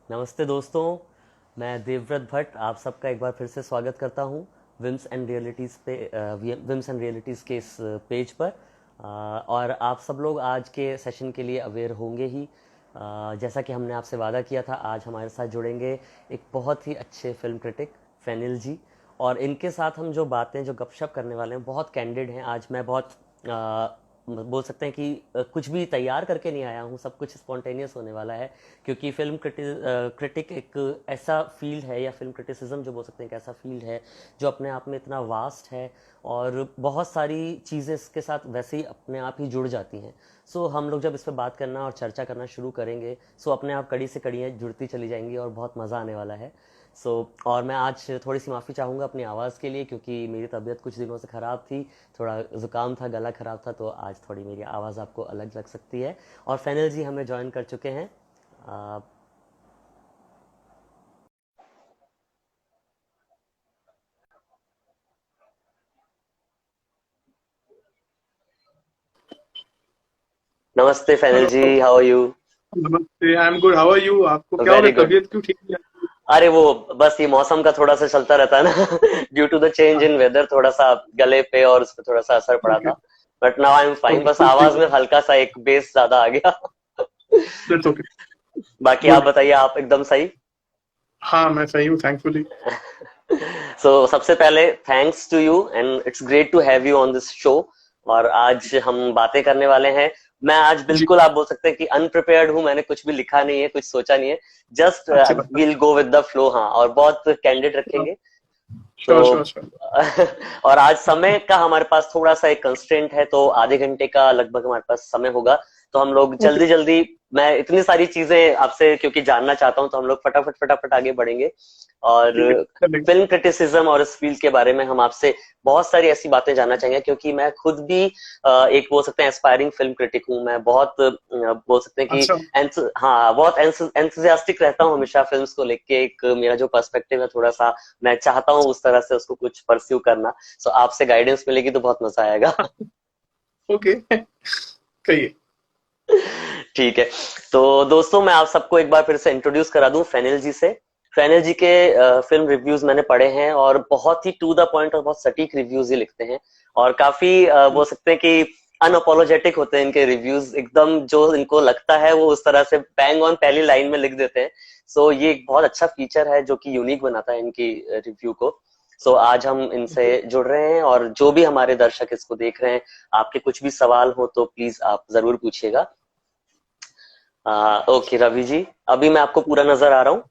नमस्ते दोस्तों, मैं देवव्रत भट्ट आप सबका एक बार फिर से स्वागत करता हूँ विम्स एंड रियलिटीज़ के इस पेज पर। और आप सब लोग आज के सेशन के लिए अवेयर होंगे ही। जैसा कि हमने आपसे वादा किया था, आज हमारे साथ जुड़ेंगे एक बहुत ही अच्छे फिल्म क्रिटिक फैनिल जी। और इनके साथ हम जो बातें जो गपशप करने वाले हैं बहुत कैंडिड हैं। आज मैं बहुत बोल सकते हैं कि कुछ भी तैयार करके नहीं आया हूँ, सब कुछ स्पॉन्टेनियस होने वाला है। क्योंकि क्रिटिक एक ऐसा फील्ड है, या फिल्म क्रिटिसिज्म जो बोल सकते हैं एक ऐसा फील्ड है जो अपने आप में इतना वास्ट है, और बहुत सारी चीज़ें इसके साथ वैसे ही अपने आप ही जुड़ जाती हैं। सो हम लोग जब इस पर बात करना और चर्चा करना शुरू करेंगे, सो अपने आप कड़ी से कड़ियाँ जुड़ती चली जाएंगी और बहुत मज़ा आने वाला है। और मैं आज थोड़ी सी माफ़ी चाहूँगा अपनी आवाज़ के लिए, क्योंकि मेरी तबीयत कुछ दिनों से ख़राब थी। थोड़ा ज़ुकाम था, गला ख़राब था, तो आज थोड़ी मेरी आवाज़ आपको अलग लग सकती है। और फैनल जी हमें ज्वाइन कर चुके हैं। आ, नमस्ते फैनल जी, हेलो। How are you? नमस्ते, I am good. How are you? आपको क्या हो वेरी गया? गुड। तबीयत क्यों ठीक नहीं है? अरे वो बस ये मौसम का थोड़ा सा चलता रहता है ना due to the change in weather, थोड़ा सा गले पे और उस पे थोड़ा सा असर पड़ा ओके। था। But now I am fine, okay, बस कुछ ठीक आवाज में है। हल्का सा एक बेस ज्यादा आ गया दैट्स ओके। बाकी आप गुड। बताइए, आप एकदम सही? हाँ, मैं सही हूँ, थैंकफुली। सबसे पहले thanks to you and it's great to have you on this show. और आज हम बातें करने वाले हैं। मैं आज जी। बिल्कुल आप बोल सकते हैं कि अनप्रिपेयर्ड हूं, मैंने कुछ भी लिखा नहीं है, कुछ सोचा नहीं है। जस्ट अच्छी बात will go with the flow. हाँ, और बहुत कैंडिड है। रखेंगे। तो श्योर, श्योर, श्योर। और आज समय का हमारे पास थोड़ा सा एक कंस्ट्रेंट है, तो आधे घंटे का लगभग हमारे पास समय होगा। तो हम लोग ओके। जल्दी जल्दी, मैं इतनी सारी चीजें आपसे क्योंकि जानना चाहता हूं, तो हम लोग फटाफट फटाफट आगे बढ़ेंगे। और ठीक है, चलेगा। फिल्म क्रिटिसिज्म और इस फील्ड के बारे में हम आपसे बहुत सारी ऐसी बातें जानना चाहेंगे, क्योंकि मैं खुद भी एक बोल सकते हैं एस्पायरिंग फिल्म क्रिटिक हूँ। मैं बहुत बोल सकते हैं कि अच्छा। हाँ, बहुत एंथुसियास्टिक रहता हूँ हमेशा फिल्म्स को लेके। एक मेरा जो पर्सपेक्टिव है थोड़ा सा, मैं चाहता हूँ उस तरह से उसको कुछ परस्यू करना। आपसे गाइडेंस मिलेगी तो बहुत मजा आएगा ओके। कहिए। ठीक है। तो दोस्तों, मैं आप सबको एक बार फिर से इंट्रोड्यूस करा दूं फैनिल जी से। फैनिल जी के फिल्म रिव्यूज मैंने पढ़े हैं, और बहुत ही टू द पॉइंट और बहुत सटीक रिव्यूज ही लिखते हैं। और काफी बोल सकते हैं कि अनअपोलोजेटिक होते हैं इनके रिव्यूज, एकदम जो इनको लगता है वो उस तरह से बैंग ऑन पहली लाइन में लिख देते हैं। ये एक बहुत अच्छा फीचर है जो कि यूनिक बनाता है इनकी रिव्यू को। आज हम इनसे जुड़ रहे हैं, और जो भी हमारे दर्शक इसको देख रहे हैं, आपके कुछ भी सवाल हो तो प्लीज आप जरूर पूछिएगा। ओके रवि जी, अभी मैं आपको पूरा नजर आ रहा हूँ?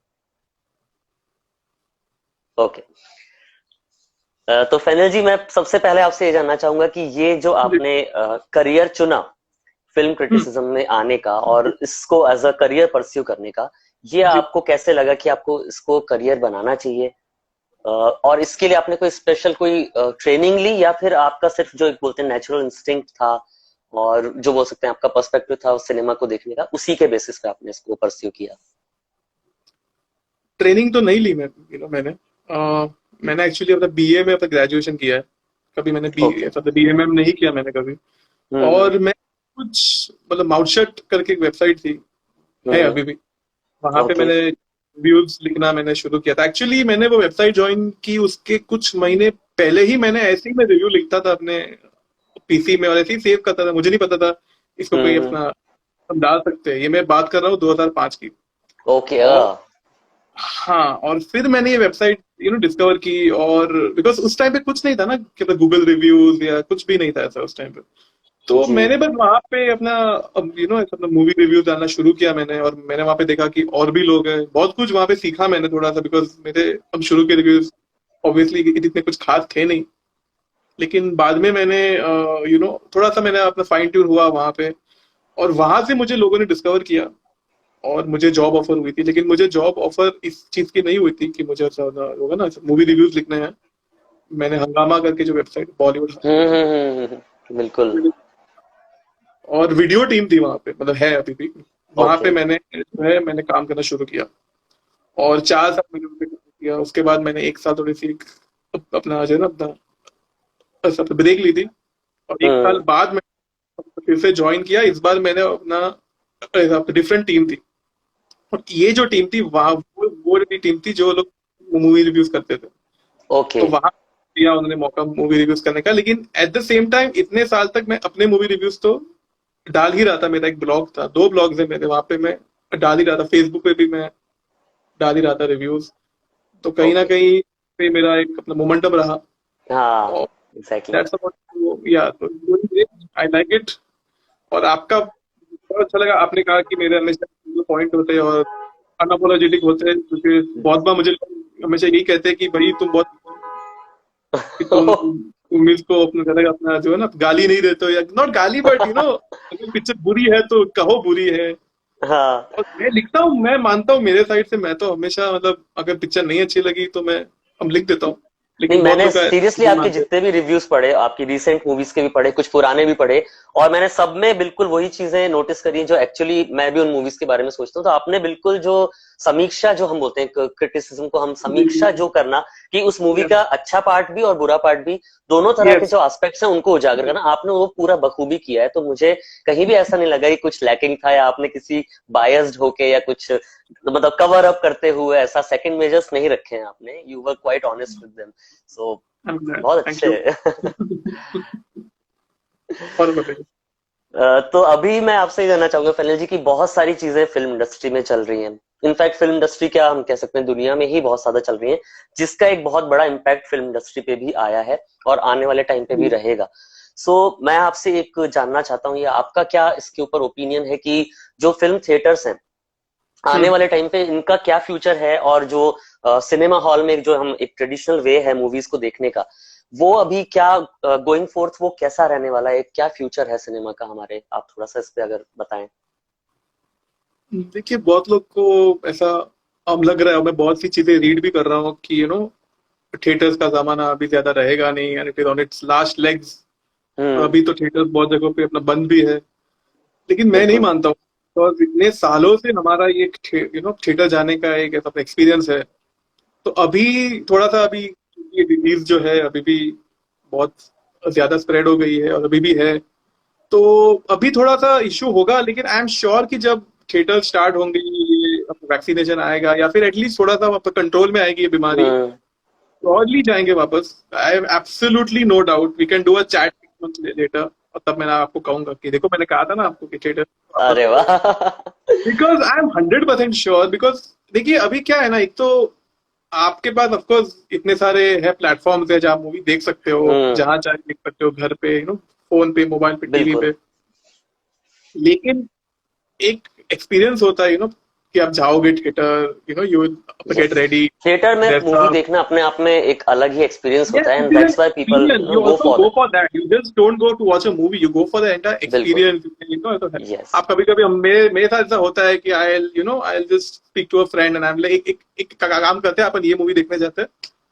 ओके। तो फैनल जी, मैं सबसे पहले आपसे ये जानना चाहूंगा कि ये जो जी। आपने करियर चुना फिल्म हम्म। क्रिटिसिज्म में आने का, और इसको एज अ करियर परस्यू करने का, ये जी। आपको कैसे लगा कि आपको इसको करियर बनाना चाहिए? और इसके लिए आपने कोई स्पेशल कोई ट्रेनिंग ली, या फिर आपका सिर्फ जो एक बोलते हैं नेचुरल इंस्टिंक्ट था, और जो बोल सकते हैं आपका पर्सपेक्टिव था उस सिनेमा को देखने का, उसी के बेसिस पे आपने इसको परस्यू किया? ट्रेनिंग तो नहीं ली मैं, मैंने मैंने एक्चुअली अपना बीए में अपना ग्रेजुएशन किया है। कभी मैंने बी ओके। ऐसा बीएमएम नहीं किया मैंने कभी। हम्म। और मैं कुछ मतलब माउटशट करके एक वेबसाइट थी, है हम्म। अभी भी। वहां पे ओके। मैंने रिव्यूज लिखना मैंने शुरू किया था। एक्चुअली मैंने वो वेबसाइट ज्वाइन की उसके कुछ महीने पहले ही मैंने ऐसे ही मैं रिव्यू लिखता था अपने पीसी में, और ऐसे ही सेव करता था। मुझे नहीं पता था इसको कोई हम्म। अपना हम डाल सकते हैं। ये मैं बात कर रहा हूँ 2005 की। ओके। और हाँ, और फिर मैंने ये वेबसाइट डिस्कवर की। और बिकॉज उस टाइम पे कुछ नहीं था ना कि गूगल रिव्यूज या कुछ भी नहीं था ऐसा उस टाइम पे। तो जी। मैंने बस वहां पे अपना अपना मूवी रिव्यू डालना शुरू किया मैंने। और मैंने वहां पे देखा कि और भी लोग हैं, बहुत कुछ वहां पे सीखा मैंने थोड़ा सा। बिकॉज मेरे अब शुरू के रिव्यूज ऑब्वियसली इतने कुछ खास थे नहीं। लेकिन बाद में मैंने थोड़ा सा मैंने अपना फाइन ट्यून हुआ वहां पे। और वहां से मुझे लोगों ने डिस्कवर किया, और मुझे जॉब ऑफर हुई थी। लेकिन मुझे जॉब ऑफर इस चीज की नहीं हुई थी कि मुझे ऐसा होगा ना मूवी रिव्यूज लिखने हैं। मैंने हंगामा करके जो वेबसाइट बॉलीवुड बिल्कुल। और वीडियो टीम थी वहां पे, मतलब है अभी भी। वहां ओके। पे मैंने जो है मैंने काम करना शुरू किया। और 4 साल मैंने वहाँ पे काम किया। उसके बाद मैंने 1 साल थोड़ी सी अपना जो है ना अपना बस अपना ब्रेक ली थी। और 1 साल हम्म। बाद मैंने फिर से ज्वाइन किया। इस बार मैंने अपना डिफरेंट टीम थी। और ये जो टीम थी वहाँ वो टीम थी जो लोग मूवी रिव्यूज करते थे। ओके। तो वहां दिया उन्होंने मौका मूवी रिव्यूज करने का, लेकिन एट द सेम टाइम इतने साल तक मैं अपने मूवी रिव्यूज तो डाल ही रहा था। मेरा एक ब्लॉग था, 2 ब्लॉग्स है मेरे, वहां पे मैं डाल ही रहा था, फेसबुक पे भी मैं डाल ही रहा था रिव्यूज। तो कहीं ना ओके। कहीं पे मेरा एक अपना मोमेंटम रहा। हाँ, और एग्जैक्टली। दैट्स अबाउट, या तो आई लाइक इट। और आपका बहुत अच्छा लगा, आपने कहा कि मेरे हमेशा पॉइंट होते हैं और अनअपोलोजेटिक होते हैं, क्योंकि बहुत बार मुझे लोग हमेशा यही कहते हैं कि भाई तुम बहुत, कि तुम इसको अपना अलग अपना जो है ना गाली नहीं देते हो, या नॉट गाली बट अगर पिक्चर बुरी है तो कहो बुरी है। हाँ। और मैं लिखता हूँ, मैं मानता हूँ मेरे साइड से, मैं तो हमेशा मतलब अगर पिक्चर नहीं अच्छी लगी तो मैं हम लिख देता हूँ, नहीं, लेकिन बहुत मैंने लोग का सीरियसली नहीं आपके मानते। जितने भी रिव्यूज पढ़े, आपकी रिसेंट मूवीज के भी पढ़े, कुछ पुराने भी पढ़े, और मैंने सब में बिल्कुल वही चीजें नोटिस करी हैं जो एक्चुअली मैं भी उन मूवीज के बारे में सोचता हूँ। तो आपने बिल्कुल जो समीक्षा, जो हम बोलते हैं क्रिटिसिज्म को हम जी जी समीक्षा जो करना, कि उस मूवी यस का अच्छा पार्ट भी और बुरा पार्ट भी, दोनों तरह के यस जो एस्पेक्ट्स हैं उनको उजागर करना, आपने वो पूरा बखूबी किया है। तो मुझे कहीं भी ऐसा नहीं लगा कि कुछ लैकिंग था, या आपने किसी बायस्ड होके या कुछ मतलब कवर अप करते हुए ऐसा सेकंड मेजर्स नहीं रखे हैं आपने। You were quite honest with them. So बहुत थैंक यू। अच्छे। और बताइए। तो अभी मैं आपसे ये जानना चाहूंगा फैनल जी, की बहुत सारी चीजें फिल्म इंडस्ट्री में चल रही हैं। इनफैक्ट फिल्म इंडस्ट्री क्या हम कह सकते हैं, दुनिया में ही बहुत ज्यादा चल रही है, जिसका एक बहुत बड़ा इम्पैक्ट फिल्म इंडस्ट्री पे भी आया है और आने वाले टाइम पे भी रहेगा। सो मैं आपसे एक जानना चाहता हूँ, ये आपका क्या इसके ऊपर ओपिनियन है कि जो फिल्म थिएटर्स हैं आने हम्म, वाले टाइम पे इनका क्या फ्यूचर है, और जो सिनेमा हॉल में जो हम एक ट्रेडिशनल वे है मूवीज को देखने का, वो अभी क्या गोइंग फोर्थ वो कैसा रहने वाला है, क्या फ्यूचर है सिनेमा का हमारे, आप थोड़ा सा इस पे अगर बताएं। देखिए बहुत लोग को ऐसा अब लग रहा है, और मैं बहुत सी चीजें रीड भी कर रहा हूँ कि थिएटर्स का जमाना अभी ज्यादा रहेगा नहीं, and it is on its last legs. Hmm. अभी तो थिएटर्स बहुत जगहों पे अपना बंद भी है, लेकिन मैं नहीं बिल्कुल। मानता हूँ। तो इतने सालों से हमारा ये थिएटर जाने का एक ऐसा एक्सपीरियंस है। तो अभी थोड़ा सा, अभी ये डिजीज जो है अभी भी बहुत ज्यादा स्प्रेड हो गई है और अभी भी है। तो अभी थोड़ा सा इश्यू होगा, लेकिन आई एम श्योर कि जब थिएटर स्टार्ट होंगे, ये वैक्सीनेशन आएगा या फिर एटलीस्ट थोड़ा सा कंट्रोल में आएगी ये बीमारी, हम्म। श्योरली जाएंगे वापस। I am absolutely no doubt, we can do a chat later, और तब मैं आपको कहूंगा कि देखो मैंने कहा था ना आपको कि थिएटर वापस अरे होगा। वाह। Because I am 100% sure, because देखिए अभी क्या है ना, एक तो आपके पास ऑफकोर्स इतने सारे हैं प्लेटफॉर्म्स है जहाँ मूवी देख सकते हो, हम्म। जहां चाहे देख सकते हो, घर पे फोन पे, मोबाइल पे, टीवी बिल्कुल। पे। लेकिन एक एक्सपीरियंस होता है कि आप जाओगे theatre, you get yes. Ready, theatre में ड्रेस मूवी अप। देखना अपने आप में एक अलग ही एक्सपीरियंस Yes, होता है, it and is an that's why people experience. You go also for go it. for that. You just don't go to watch a movie. You go for the entire बिल्कुल। experience. तो है। Yes. आप कभी कभी मेरे साथ ऐसा होता है कि I'll just speak to a friend and I'm like एक काम करते हैं अपन, ये मूवी देखने जाते हैं,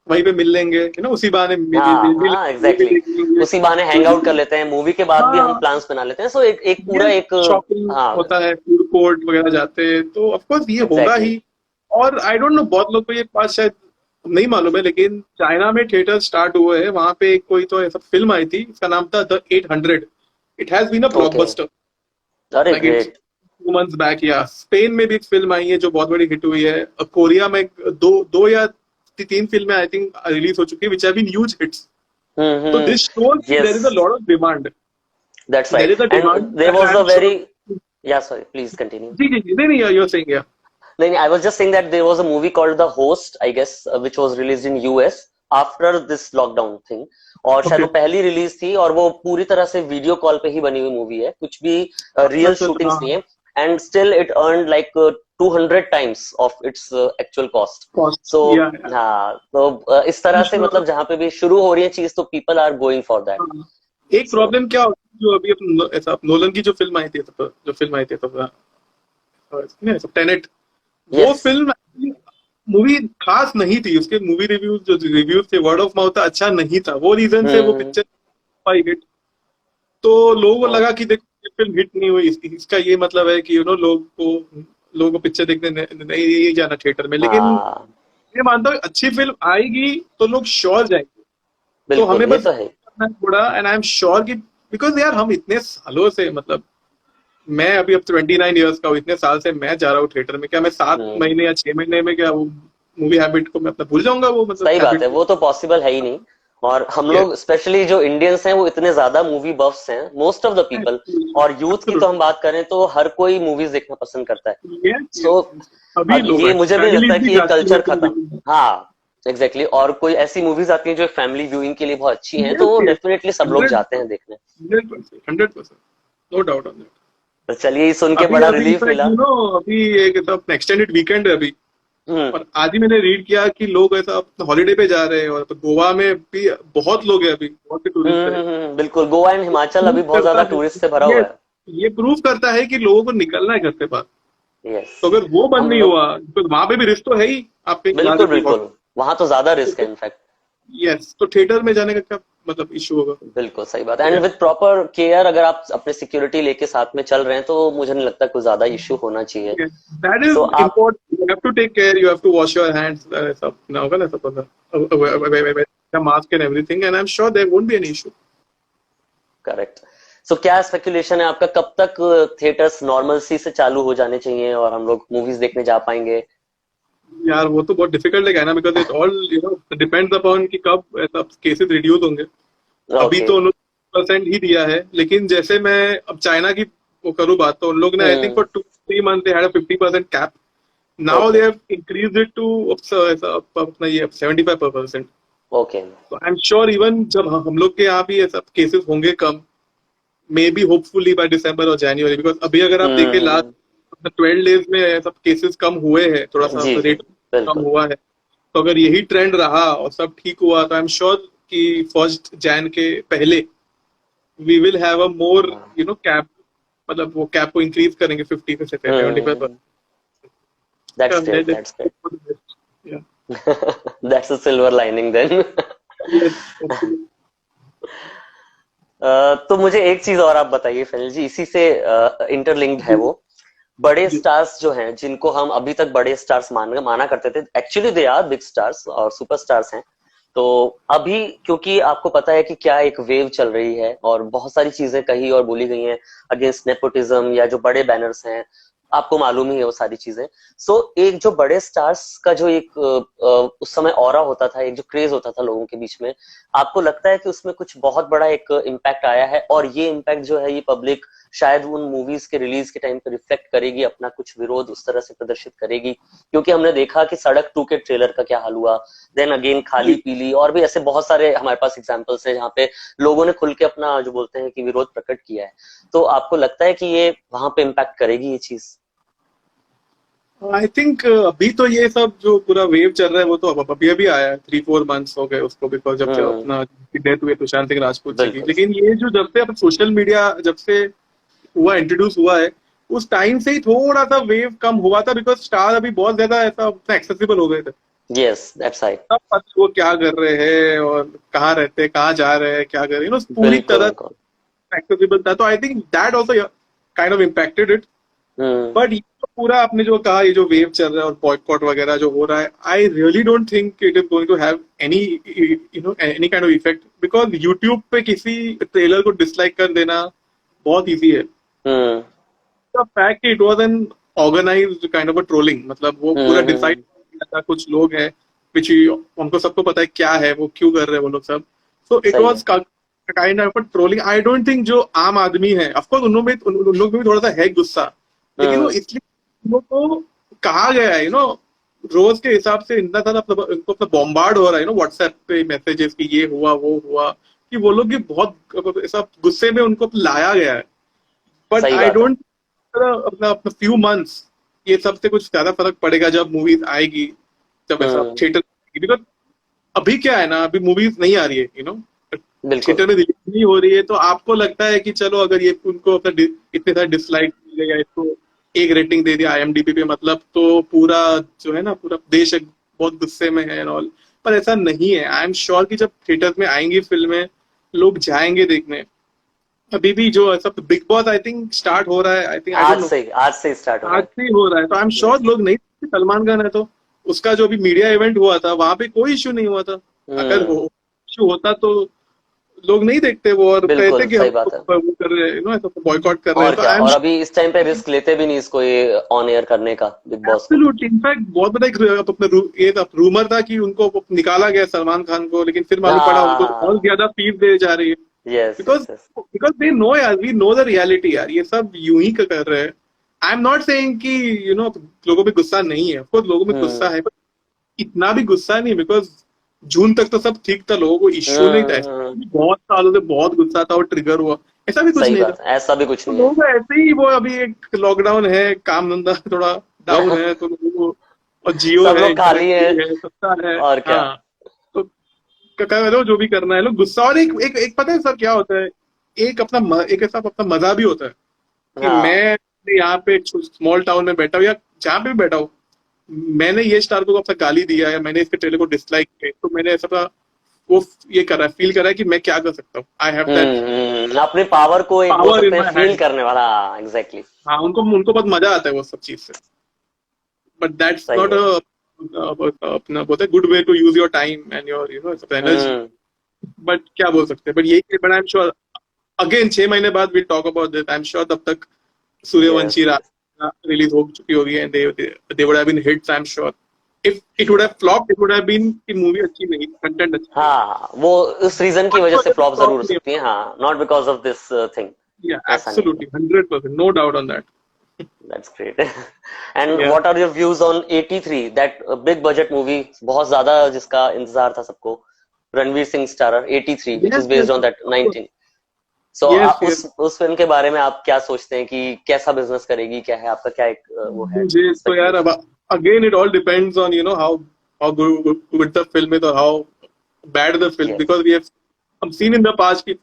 वहीं पे मिल लेंगे, उसी बहाने हाँ हाँ, मिल भी एग्जैक्टली देख लेंगे। उसी बहाने तो हैंग आउट कर लेते हैं, मूवी के बाद भी हम हाँ, प्लान्स बना लेते हैं। सो एक एक पूरा ये एक। शॉपिंग हाँ। होता है, फूड कोर्ट वगैरह जाते हैं, तो ऑफ कोर्स ये होगा एग्जैक्टली। ही। और आई डोंट नो, बहुत लोग को ये बात शायद नहीं मालूम है, लेकिन चाइना में थिएटर स्टार्ट हुए हैं, वहां पे कोई तो ऐसा फिल्म आई थी, इसका नाम था the 800। It has been a okay. Blockbuster, अरे like it's great. 2 months back. या स्पेन में भी एक फिल्म आई है जो बहुत बड़ी हिट हुई है। कोरिया में दो दो या 3 फिल्में आई थिंक रिलीज हो चुकी है, which have been huge hits. तो hmm. This shows there yes, is a lot of demand. That's there right. Is a and demand there and was I the am very, sure. Yeah sorry please continue. जी जी जी, नहीं नहीं, you're saying. नहीं, I was just saying that there was a movie called The Host, I guess, which was released in US after this lockdown thing. और शायद okay. वो पहली रिलीज थी, और वो पूरी तरह से वीडियो कॉल पे ही बनी हुई मूवी है, कुछ भी रियल अच्छा अच्छा, शूटिंग्स नहीं हाँ। है। And still it earn like 200 times of its actual cost. Cost so या हाँ, तो इस तरह से मतलब जहां पे भी शुरू हो रही है चीज, तो people are going for that. हाँ। एक सो प्रॉब्लम क्या होती है, जो अभी ऐसा नोलन की जो फिल्म आई थी सब टेनेट, वो यस। फिल्म मूवी खास नहीं थी। उसके मूवी रिव्यूज, जो रिव्यूज थे, वर्ड ऑफ माउथ अच्छा नहीं था, वो रीजन से वो हम्म। पिक्चर पाई हिट। तो लोगों को लगा ओके। कि देखो ये फिल्म हिट नहीं हुई, इसका ये मतलब है कि लोगों को पिक्चर देखने नहीं जाना थिएटर में। लेकिन हाँ मैं मानता हूँ अच्छी फिल्म आएगी तो लोग श्योर जाएंगे। तो बिल्कुल, हमें ये बस तो है। करना है थोड़ा, एंड आई एम श्योर कि बिकॉज यार हम इतने सालों से मतलब मैं अभी अब 29 ईयर्स का हूँ, इतने साल से मैं जा रहा हूँ थिएटर में, क्या मैं 7 हम्म। महीने या 6 महीने में क्या वो मूवी हैबिट को मैं अपना भूल जाऊंगा, वो मतलब सही बात हैबिट है, को? वो तो पॉसिबल है ही नहीं। और हम यस, लोग स्पेशली जो इंडियंस हैं वो इतने ज्यादा मूवी बफ्स हैं, मोस्ट ऑफ द पीपल। और यूथ की तो हम बात करें तो हर कोई मूवीज देखना पसंद करता है। Yes, so yes. अभी लोग ये मुझे भी नहीं लगता फैमिलीज भी कि ये जाती है कल्चर तो खत्म। हाँ, एग्जैक्टली exactly। और कोई ऐसी मूवीज आती हैं जो फैमिली व्यूइंग के लिए बहुत अच्छी हैं तो यस, वो यस। डेफिनेटली सब लोग 100, जाते हैं देखने। 100%, 100%, नो डाउट ऑन दैट। तो चलिए, ये सुन के अभी बड़ा अभी रिलीफ इनफैक्ट मिला। अभी एक एक्सटेंडेड वीकेंड है अभी, हम्म। और आज ही मैंने रीड किया कि लोग ऐसा हॉलीडे पे जा रहे हैं, और तो गोवा में भी बहुत लोग हैं, अभी बहुत से टूरिस्ट है। बिल्कुल, गोवा एंड हिमाचल प्रूव अभी बहुत करता ज्यादा है, टूरिस्ट से भरा ये हुआ है। ये प्रूव करता है कि लोगों को निकलना है घर से बाहर। यस। तो अगर वो बंद हम नहीं लोग, हुआ तो वहां पे भी रिस्क तो है ही, आप कहीं जा रहे बिल्कुल हो कोई बिल्कुल, वहां तो ज्यादा रिस्क है इनफैक्ट। यस, तो थिएटर में जाने का क्या मतलब इशू होगा? बिल्कुल सही बात है, एंड विद प्रॉपर केयर अगर आप अपने सिक्योरिटी लेके साथ में चल रहे हैं तो मुझे नहीं लगता कोई ज्यादा इश्यू होना चाहिए। Yes, that सो is आप, important. You have to take care. You have to wash your hands. सब ना होगा ना, सब होगा। Mask and everything, and I'm sure there won't be an issue. Correct. So क्या स्पेकुलेशन है आपका, कब तक थिएटर्स नॉर्मल सी से चालू हो जाने चाहिए और हम लोग मूवीज देखने जा पाएंगे? यार वो तो बहुत डिफिकल्ट है कहना, because it all depends upon कि कब ऐसा केसेस रिड्यूस होंगे। अभी ओके। तो उन्होंने परसेंट ही दिया है, लेकिन जैसे मैं अब चाइना की वो करूँ बात, तो उन लोग ने I think hmm. For 2-3 month they had a 50% cap. Now okay. They have increased it to अपना ये 75%। ओके। तो आई एम श्योर इवन जब हम लोग के यहाँ भी ये सब केसेस होंगे कम, may be hopefully by December और जनवरी, बिकॉज अभी अगर आप देखें लास्ट हम्म। 12 डेज में ये सब केसेस कम हुए हैं, थोड़ा सा जी जी, रेट कम बिल्कुल। हुआ है। तो अगर यही ट्रेंड रहा और सब ठीक हुआ, तो आई एम श्योर कि 1 जन के पहले we will have a more cap, मतलब वो कैप को इंक्रीज करेंगे 50 से 75%। Hmm. That's great, that's great. That's a silver lining then. तो मुझे एक चीज और आप बताइए फैनल जी, इसी से इंटरलिंक्ड है वो। बड़े स्टार्स जो हैं जिनको हम अभी तक बड़े स्टार्स माना करते थे, actually they are big stars और सुपर स्टार्स हैं। तो अभी क्योंकि आपको पता है कि क्या एक वेव चल रही है और बहुत सारी चीजें कही और बोली गई हैं अगेंस्ट नेपोटिज्म या जो बड़े बैनर्स हैं, आपको मालूम ही है वो सारी चीजें। सो एक जो बड़े स्टार्स का जो एक उस समय ऑरा होता था, एक जो क्रेज होता था लोगों के बीच में, आपको लगता है कि उसमें कुछ बहुत बड़ा एक इम्पैक्ट आया है और ये इम्पैक्ट जो है ये पब्लिक शायद उन मूवीज के रिलीज के टाइम पे रिफ्लेक्ट करेगी, अपना कुछ विरोध उस तरह से प्रदर्शित करेगी? क्योंकि हमने देखा कि सड़क 2 के ट्रेलर का क्या हाल हुआ, देन अगेन खाली पीली, और भी ऐसे बहुत सारे हमारे पास एग्जांपल्स हैं जहाँ पे लोगों ने खुल के अपना जो बोलते हैं कि विरोध प्रकट किया है। तो आपको लगता है कि ये वहां पे इम्पैक्ट करेगी ये चीज? आई थिंक अभी तो ये सब जो पूरा वेव चल रहा है वो तो अब अभी अभी आया है, 3-4 मंथ्स हो गए उसको, बिकॉज जब से हम्म। अपना डेथ हुई सुशांत सिंह राजपूत जी की। बिल्कुल। लेकिन ये जो जब से अब सोशल मीडिया जब से हुआ, इंट्रोड्यूस हुआ है, उस टाइम से ही थोड़ा सा वेव कम हुआ था, बिकॉज स्टार अभी बहुत ज्यादा ऐसा एक्सेसिबल हो गए थे। Yes, that's right. सब पता वो क्या कर रहे हैं और कहाँ रहते हैं, कहाँ जा रहे हैं, क्या कर रहे हैं, पूरी बिल्कुल तरह बिल्कुल। एक्सेसिबल था। तो I think that also kind of impacted it. Hmm. But ये तो पूरा आपने जो कहा, ये जो वेव चल रहा है और बॉयकॉट वगैरह जो हो रहा है, I really don't think it is going to have any any kind of effect, because YouTube पे किसी ट्रेलर को डिसलाइक कर देना बहुत इजी है। Hmm. The fact it was an organised kind of a trolling, मतलब वो पूरा डिसाइड हम्म। किया था कुछ लोग हैं, विच उनको सबको पता है क्या है, वो क्यों कर रहे हैं वो लोग सब। सो इट सही है। Was kind of a trolling. I don't think जो आम आदमी है, ऑफकोर्स उन लोग में भी थोड़ा सा है गुस्सा, लेकिन वो हम्म। इसलिए उन लोग को कहा गया है, रोज के हिसाब से इतना सारा इनको अपना बॉम्बार्ड हो रहा है व्हाट्सएप पे मैसेजेस कि ये हुआ वो हुआ, कि वो लोग ये बहुत ऐसा गुस्से में उनको लाया गया है। बट सही आई बात है। डोंट अपना अपना फ्यू मंथ्स ये सबसे कुछ ज्यादा फर्क पड़ेगा जब मूवीज आएगी, जब ऐसा हम्म। थिएटर, बिकॉज अभी क्या है ना, अभी मूवीज नहीं आ रही है, बिल्कुल। थिएटर में रिलीज नहीं हो रही है, तो आपको लगता है कि चलो अगर ये उनको अपना इतने सारे डिसलाइक मिल गया, इसको एक रेटिंग दे दिया आईएमडीबी पे, मतलब तो पूरा जो है ना पूरा देश बहुत गुस्से में है एंड ऑल। पर ऐसा नहीं है। आई एम श्योर कि जब थिएटर में आएंगी फिल्में, लोग जाएंगे देखने। अभी भी जो ऐसा big boss I think start हो रहा है, I think, I don't know, आज से स्टार्ट हो रहा आज है। से ही हो रहा है, तो आई एम श्योर यस। लोग नहीं, सलमान खान है तो उसका जो भी मीडिया इवेंट हुआ था वहां पे कोई इश्यू नहीं हुआ था। अगर हो हम्म। इश्यू होता तो लोग नहीं देखते वो, और कहते बिल्कुल कि हम सही बात है। वो कर रहे हैं, ऐसा बॉयकॉट कर रहे हैं, और तो क्या, आई एम और अभी इस टाइम पे रिस्क लेते भी नहीं इसको, ये ऑन एयर करने का, बिग बॉस को। एब्सोल्युटली। इनफैक्ट बहुत बड़ा एक अपना ये था, रूमर था कि उनको निकाला गया सलमान खान को, लेकिन फिर मालूम पड़ा उनको और हाँ। ज्यादा फीस दे जा रही है। Yes because yes yes. Because they know यार, वी नो द रियलिटी यार, ये सब यूं ही कर रहे हैं। आई एम नॉट सेइंग कि लोगों में गुस्सा नहीं है, ऑफकोर्स लोगों में गुस्सा है, but इतना भी गुस्सा नहीं, बिकॉज जून तक तो सब ठीक था, लोगों को इश्यू नहीं था, हम्म। बहुत सालों से बहुत गुस्सा था और ट्रिगर हुआ, ऐसा भी कुछ सही नहीं था। बात है, ऐसा भी कुछ तो नहीं है। लोग ऐसे ही, वो अभी एक लॉकडाउन है, काम धंधा थोड़ा डाउन है, तो लोगों को, और जियो सब है, लोग इंटरनेट खाली है। फ्री है, सस्ता है। और क्या। हाँ, तो कर लो जो भी करना है, लोग गुस्सा, और एक एक एक पता है सर क्या होता है, एक अपना एक ऐसा अपना मजा भी होता है कि हाँ। मैं यहाँ पे स्मॉल टाउन में बैठा हूँ या जहाँ पे भी बैठा हूँ, मैंने ये स्टार को अपना गाली दिया है, मैंने इसके ट्रेलर को डिसलाइक किया, तो मैंने ऐसा वो ये करा है, फील करा है कि मैं क्या कर सकता हूँ, आई हैव दैट अपने पावर को एक बोल पावर इन सकते हैं, माई फील हैंड। करने वाला। एग्जैक्टली। हाँ, उनको उनको बहुत मजा आता है वो सब चीज से, बट दैट्स सही नॉट है। अ अपना बोलते हैं good way to use your time and your energy. Hmm. But क्या बोल सकते हैं, बट यही, but I am sure again 6 महीने बाद will talk about this, I am sure तब तक यस सूर्यवंशी यस। रिलीज हो चुकी होगी, and they would have been hits, I am sure. If it would have flop, it would have been कि movie अच्छी नहीं, कंटेंट अच्छा नहीं, हाँ, वो उस रीजन की वजह से फ्लॉप फ्लॉप जरूर हो नहीं सकती है, हाँ, not because of this thing. या ऐसा नहीं है। Absolutely 100%, no doubt on that. That's great. And या what are your views on 83, that big budget movie, बहुत ज्यादा जिसका इंतजार था सबको, Ranveer Singh starrer 83, which yes is yes based on that 19। So yes yes. उस फिल्म के बारे में आप क्या सोचते हैं कि कैसा बिजनेस करेगी, क्या है आपका, क्या एक वो है मुझे तो यार अब speculation? Again it all depends on how good the film is और how bad the film, yes. Because we have hmm seen in the past की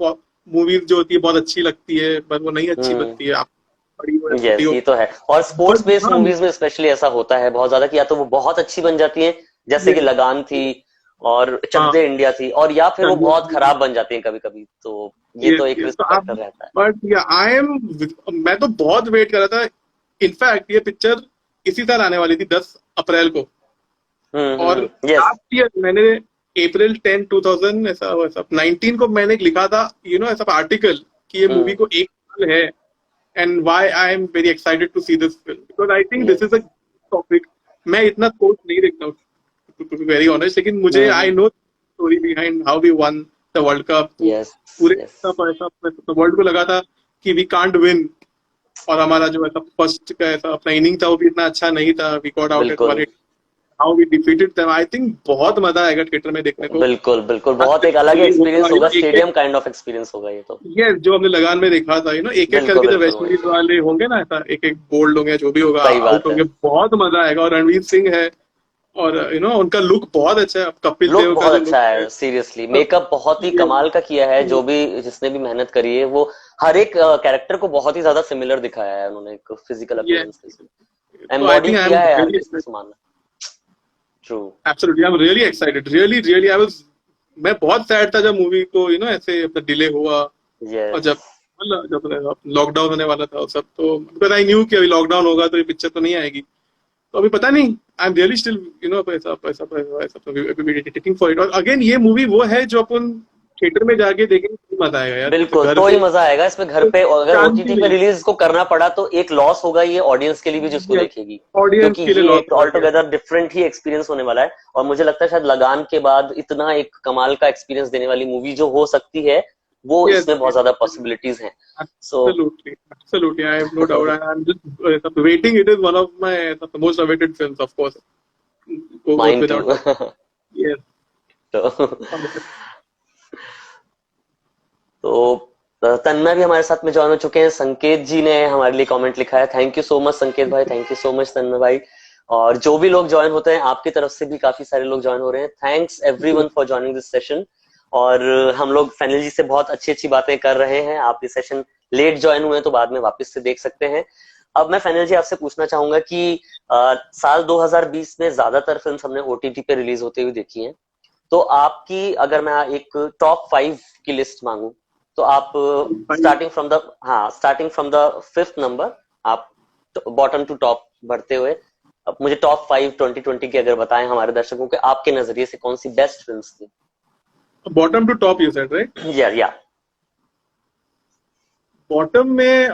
मूवीज जो होती है बहुत अच्छी लगती है, पर वो नहीं अच्छी हम्म। बनती है, आप बड़ी हो या छोटी यस, हो। ये तो है। और स्पोर्ट्स बट बेस्ड हाँ, मूवीज में स्पेशली ऐसा होता है बहुत ज्यादा कि या तो वो बहुत अच्छी बन जाती है, जैसे कि ये लगान थी और चक हाँ, दे इंडिया थी, और या फिर वो चक दे बहुत इंडिया, खराब बन जाती है कभी कभी, तो ये यस तो एक यस। रिस्क तो आप, फैक्टर रहता है। बट या आई एम, मैं तो बहुत वेट कर रहा था, इनफैक्ट ये पिक्चर इसी साल आने वाली थी 10 अप्रैल को, और यस। लास्ट ईयर मैंने April 10, 2000 ऐसा ऐसा 19 को मैंने एक लिखा था, ऐसा आर्टिकल कि ये मूवी हम्म। को 1 साल है, and why I am very excited to see this film, because I think this yes. Is a topic. मैं इतना स्पोर्ट्स नहीं देखता हूँ, टू बी वेरी ऑनेस्ट, लेकिन मुझे I know story behind how we won the world cup. Yes पूरे yes. सब ऐसा वर्ल्ड को लगा था कि वी कांट विन, और हमारा जो ऐसा फर्स्ट का ऐसा अपना इनिंग था वो भी इतना अच्छा नहीं था, वी गॉट आउट एट बिल्कुल 1, how we defeated them. I think बहुत मजा आएगा थिएटर में देखने को। बिल्कुल बिल्कुल, आज बहुत तक एक अलग नहीं होगा, एक्सपीरियंस होगा, एक एक, स्टेडियम काइंड ऑफ एक्सपीरियंस होगा ये तो। ये जो हमने लगान में देखा था, एक एक बिल्कुल करके जो बिल्कुल वेस्ट वही। इंडीज वाले होंगे ना, ऐसा एक एक बोल्ड होंगे, जो भी होगा सही आउट बात है। होंगे, बहुत मजा आएगा। और रणवीर सिंह है, और उनका लुक बहुत अच्छा है, कपिल लुक देव का बहुत जो लुक अच्छा है, है, सीरियसली मेकअप बहुत ही ये कमाल का किया है, जो भी जिसने भी मेहनत करी है वो हर एक कैरेक्टर को बहुत ही ज्यादा सिमिलर दिखाया है उन्होंने, एक फिजिकल ये अपीयरेंस के तो आई एम्बॉडी थिंक आई एम किया है हर रियली किसी को समान। True. Absolutely, I am really excited, really really I was, मैं बहुत सैड था जब मूवी को ऐसे अपना डिले हुआ, और यस। जब जब लॉकडाउन होने वाला था और सब, तो बिकॉज आई न्यू कि अभी लॉकडाउन होगा तो ये पिक्चर तो नहीं आएगी, तो अभी पता नहीं, आई एम रियली स्टिल पैसा पैसा पैसा ऐसा वेटिंग फॉर इट। और अगेन ये मूवी वो है जो अपन थिएटर में जाके देखेंगे तो मजा आएगा यार, बिल्कुल, घर तो ही पे मजा आएगा इसमें घर पे, और अगर शांति ओटीटी पे नहीं। रिलीज को करना पड़ा तो एक लॉस होगा ये ऑडियंस के लिए भी जिसको ये देखेगी, ऑडियंस क्योंकि के लिए ये लॉस एक होगा ऑल ये। टुगेदर डिफरेंट ही एक्सपीरियंस होने वाला है, और मुझे लगता है शायद लगान के बाद इतना एक कमाल का एक्सपीरियंस देने वाली मूवी जो हो सकती है वो यस इसमें बहुत ज्यादा पॉसिबिलिटीज हैं। सो absolutely, absolutely, I have no doubt. I'm just waiting. It is one of my most awaited films, of course. Goes mine too. without. Yes. तो तन्मय भी हमारे साथ में ज्वाइन हो चुके हैं, संकेत जी ने हमारे लिए कमेंट लिखा है, थैंक यू सो मच संकेत भाई, थैंक यू सो मच तन्मय भाई। और जो भी लोग ज्वाइन होते हैं आपकी तरफ से भी काफी सारे लोग ज्वाइन हो रहे हैं, thanks everyone for joining this session. और हम लोग फैनल जी से बहुत अच्छी अच्छी बातें कर रहे हैं, आप ये सेशन लेट ज्वाइन हुए हैं तो बाद में वापस से देख सकते हैं। अब मैं फैनल जी आपसे पूछना चाहूंगा कि साल 2020 में ज्यादातर फिल्म हमने ओटीटी पे रिलीज होते हुए देखी हैं, तो आपकी अगर मैं एक टॉप 5 की लिस्ट मांगू तो आप starting from the 5th number, आप बॉटम टू टॉप बढ़ते हुए अब मुझे टॉप 5 2020 की अगर बताएं हमारे दर्शकों के, आपके नजरिए से कौन सी बेस्ट फिल्म्स थी? Bottom to top you said right? या बॉटम में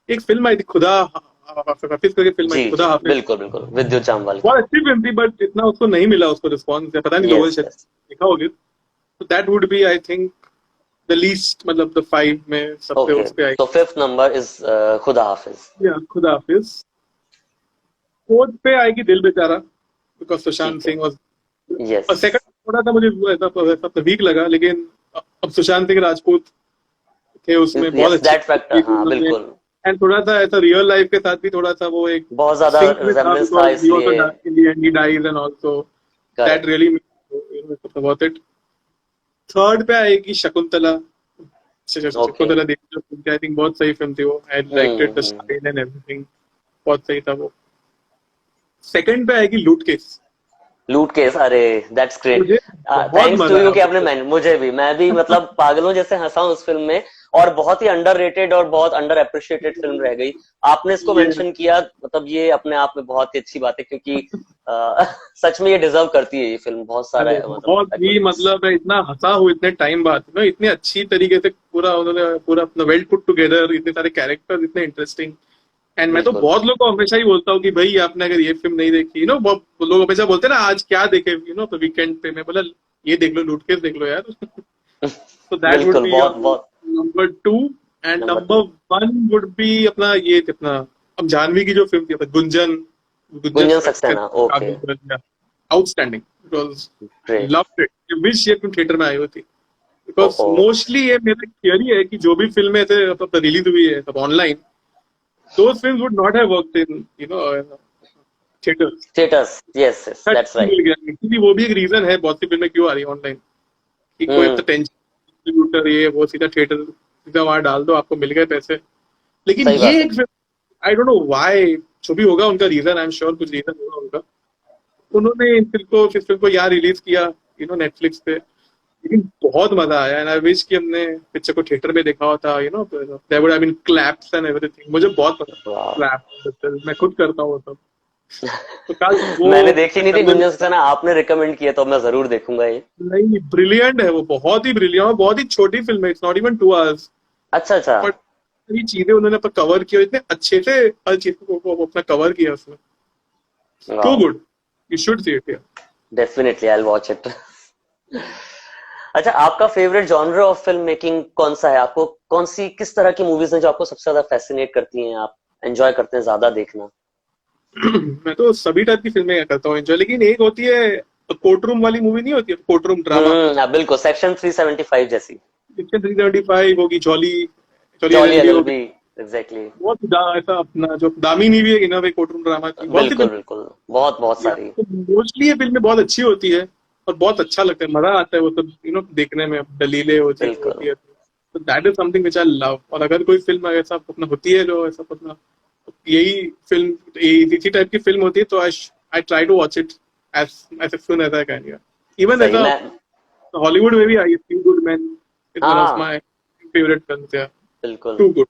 एक फिल्म आई थी खुदा हाफिज करके फिल्म आई जी थी, खुदा जी, हाफिज। बिल्कुल बिल्कुल, विद्युत जामवाल की। बहुत अच्छी फिल्म थी बट इतना उसको नहीं मिला उसको रिस्पॉन्स, पता नहीं लोगों ने यस शायद यस। देखा होगी। तो that would be I think the least, मतलब द 5 में सबसे ओके, उस पे आई। तो फिफ्थ नंबर इज खुदा हाफिज। या खुदा हाफिज। फोर्थ पे आएगी दिल बेचारा, बिकॉज सुशांत ठीक है। सिंह वाज। यस। और सेकंड थोड़ा सा मुझे ऐसा वीक लगा, लेकिन अब सुशांत सिंह राजपूत थे उसमें, बहुत यस, अच्छी दैट की फैक्टर, थी हाँ उन्होंने। बिल्कुल। एंड थोड़ा सा ऐसा रियल लाइफ के साथ भी थोड़ा सा वो एक बहुत ज्यादा सिंक में था, रिजेम्बलेंस था बिकॉज ही इसलिए। Also in the end he dies and also that correct. Really worth it. Third पे आएगी Shakuntala. Okay. Shakuntala Devi, I think बहुत सही फिल्म थी वो। I liked it, the hmm. Style and everything, बहुत सही था वो। सेकंड पे आएगी लूट केस। लूट केस, अरे दैट्स ग्रेट। मुझे बहुत थैंक्स टू मजा यू आया कि आपने वो मुझे भी, मैं भी मतलब पागलों जैसे हंसा हूं उस फिल्म में। और बहुत ही अंडररेटेड और बहुत अंडर अप्रिशिएटेड फिल्म रह गई। आपने इसको ये मेंशन किया, मतलब ये अपने आप में बहुत ही अच्छी बात है, क्योंकि सच में ये डिजर्व करती है ये फिल्म बहुत सारा, अरे मतलब बहुत ही, एक्colades। मतलब मैं इतना हंसा हूँ इतने टाइम बाद ना, इतने अच्छी तरीके से पूरा उन्होंने पूरा अपना वेल पुट टुगेदर, इतने सारे कैरेक्टर्स इतने इंटरेस्टिंग। एंड मैं तो बिल्कुल बहुत लोगों को हमेशा ही बोलता हूँ कि भाई आपने अगर ये फिल्म नहीं देखी, बहुत लोग हमेशा बोलते हैं ना आज क्या देखे, तो वीकेंड पे मैं बोला ये देख लो, लूट केस देख लो यार। तो दैट वुड बिल्कुल, बी बहुत बहुत। Number 2। And number number two. 1 would be अपना ये अपना, अब जानवी की जो फिल्म थी अपना Gunjan, Gunjan Gunjan Saxena, okay. Saxena, outstanding, it was great. Loved it. Wish ये फिल्म थिएटर में आई होती, बिकॉज ओहो। मोस्टली ये मेरा थियरी है कि जो भी फिल्में ऐसे रिलीज हुई है सब online, those films would not have worked in theaters। Theatres, yes yes, That that's mill right. गया, इसीलिए वो भी एक रीजन है बहुत सी फिल्में क्यों आ रही है ऑनलाइन, कि कोई हम्म। टेंशन डिस्ट्रीब्यूटर ये वो सीधा थिएटर सीधा वहां डाल दो, आपको मिल गए पैसे। लेकिन सही ये बात है। एक film, I don't know why, जो भी होगा उनका रीजन, आई एम श्योर कुछ रीजन होगा उनका, उन्होंने इस फिल्म को यहाँ रिलीज किया नेटफ्लिक्स पे। लेकिन बहुत मजा आया, एंड आई विश कि हमने पिक्चर को थिएटर में देखा होता, there would have been claps and everything. मुझे बहुत पसंद वाह। क्लैप, मैं खुद करता हूँ वो सब। तो काश वो मैंने देखी नहीं थी करने गुंजन मिलता। सक्सेना, आपने रिकमेंड किया तो मैं जरूर देखूंगा ये। नहीं, ब्रिलियंट है वो, बहुत ही ब्रिलियंट, बहुत ही छोटी फिल्म है, इट्स नॉट इवन 2 hours। अच्छा अच्छा। बट ये चीजें उन्होंने कवर की और इतने अच्छे से हर चीज को वो अपना कवर किया उसमें। टू वाह। Good, you should see it. Definitely I will watch it. अच्छा, आपका favourite genre of film making कौन सा है? आपको कौन सी, किस तरह की मूवीज हैं जो आपको सबसे ज्यादा फैसिनेट करती हैं, आप एंजॉय करते हैं ज्यादा देखना? मैं तो सभी टाइप की फिल्में करता हूँ एंजॉय, लेकिन एक होती है कोर्ट रूम वाली मूवी, नहीं होती कोर्ट रूम ड्रामा। हाँ, बिल्कुल, सेक्शन 375 जैसी। सेक्शन 375 होगी, जॉली जॉली जॉली एलएलबी होगी। एलएलबी। एग्जैक्टली। बहुत ऐसा अपना जो दामिनी भी है इन वे कोर्ट रूम ड्रामा की, बहुत सी बिल्कुल फिल्म। बिल्कुल, बहुत बहुत सारी। तो मोस्टली ये फिल्में बहुत अच्छी होती है और बहुत अच्छा लगता है, मजा आता है वो सब देखने में, दलीलें वो चीजें बिल्कुल होती है। तो that is something which I love. और अगर कोई फिल्म ऐसा अपना होती है जो ऐसा अपना यही फिल्म इसी टाइप की फिल्म होती है, तो I try to watch it as soon as I can. Even सही। ऐसा मैं। हॉलीवुड में भी आई है, feel good man is one of हाँ माय फेवरेट फिल्म्स। या बिल्कुल। Too good.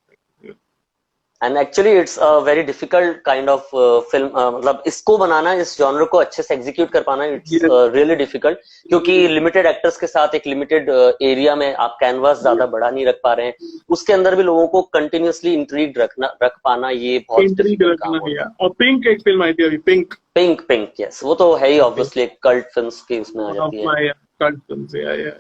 And actually it's a very difficult kind of film, मतलब इसको बनाना, इस जॉनर को अच्छे से एग्जीक्यूट कर पाना, इट्स रियली डिफिकल्ट, क्योंकि लिमिटेड एक्टर्स के साथ एक लिमिटेड एरिया में आप कैनवास ज्यादा बड़ा नहीं रख पा रहे हैं, उसके अंदर भी लोगों को कंटिन्यूअसली इंट्रीग रख पाना, ये बहुत इंट्रीग डिफिकल्ट काम रखना होता है। है। और पिंक एक फिल्म आई थी अभी, पिंक, पिंक, पिंक, यस, वो तो है ही ऑब्वियसली, एक कल्ट फिल्म्स की उसमें आ वन ऑफ जाती है। My cult films. या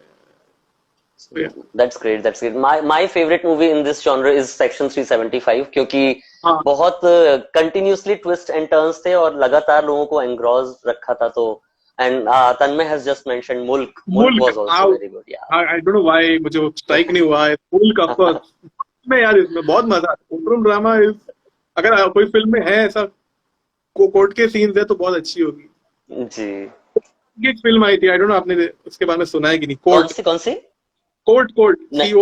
So, yeah. That's great, that's great. My favorite movie in this genre is Section 375, क्योंकि हाँ, बहुत कंटिन्यूसली ट्विस्ट एंड टर्न्स थे और लगातार लोगों को एंग्रॉज रखा था। तो and Tanmay has just mentioned मुल्क, मुल्क मुल्क वाज आल्सो वेरी गुड, या। आई डोंट नो व्हाई मुझे वो स्ट्राइक नहीं हुआ है, मुल्क ऑफ कोर्स में यार, इसमें बहुत मजा आता है। कोर्टरूम ड्रामा इज, अगर कोई फिल्म में है ऐसा कोर्ट के सीन्स है तो बहुत अच्छी होगी। जी। ये एक फिल्म आई थी, आई डोंट नो आपने उसके बारे में सुना है कि नहीं, कौन कोर्ट, सी कौन सी? Court COURT। नहीं,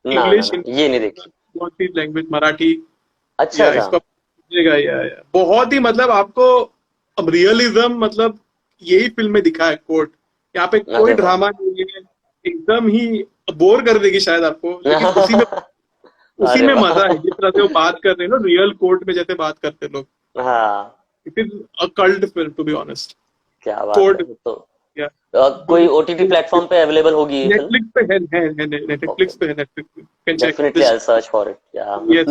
ना इंग्लिश, ये नहीं देखी। बहुत सी लैंग्वेज, मराठी, अच्छा या अच्छा। इसको समझिएगा। या बहुत ही, मतलब आपको अब रियलिज्म, मतलब यही फिल्म में दिखा है कोर्ट। यहाँ पे कोई अरे वाह। ड्रामा नहीं है, एकदम ही बोर कर देगी शायद आपको, लेकिन उसी अरे में वाह। मजा है, जिस तरह से वो बात कर रहे हैं ना रियल कोर्ट में, जैसे बात करते हैं लोग। हाँ, it is a cult film to be honest, क्या बात है कोर्ट। तो। कोई ओटीटी प्लेटफॉर्म पे अवेलेबल होगी ये फिल्म? नेटफ्लिक्स पे है ओके, नेटफ्लिक्स पे है, नेटफ्लिक्स पे can check definitely this. I search for it yeah. Yes,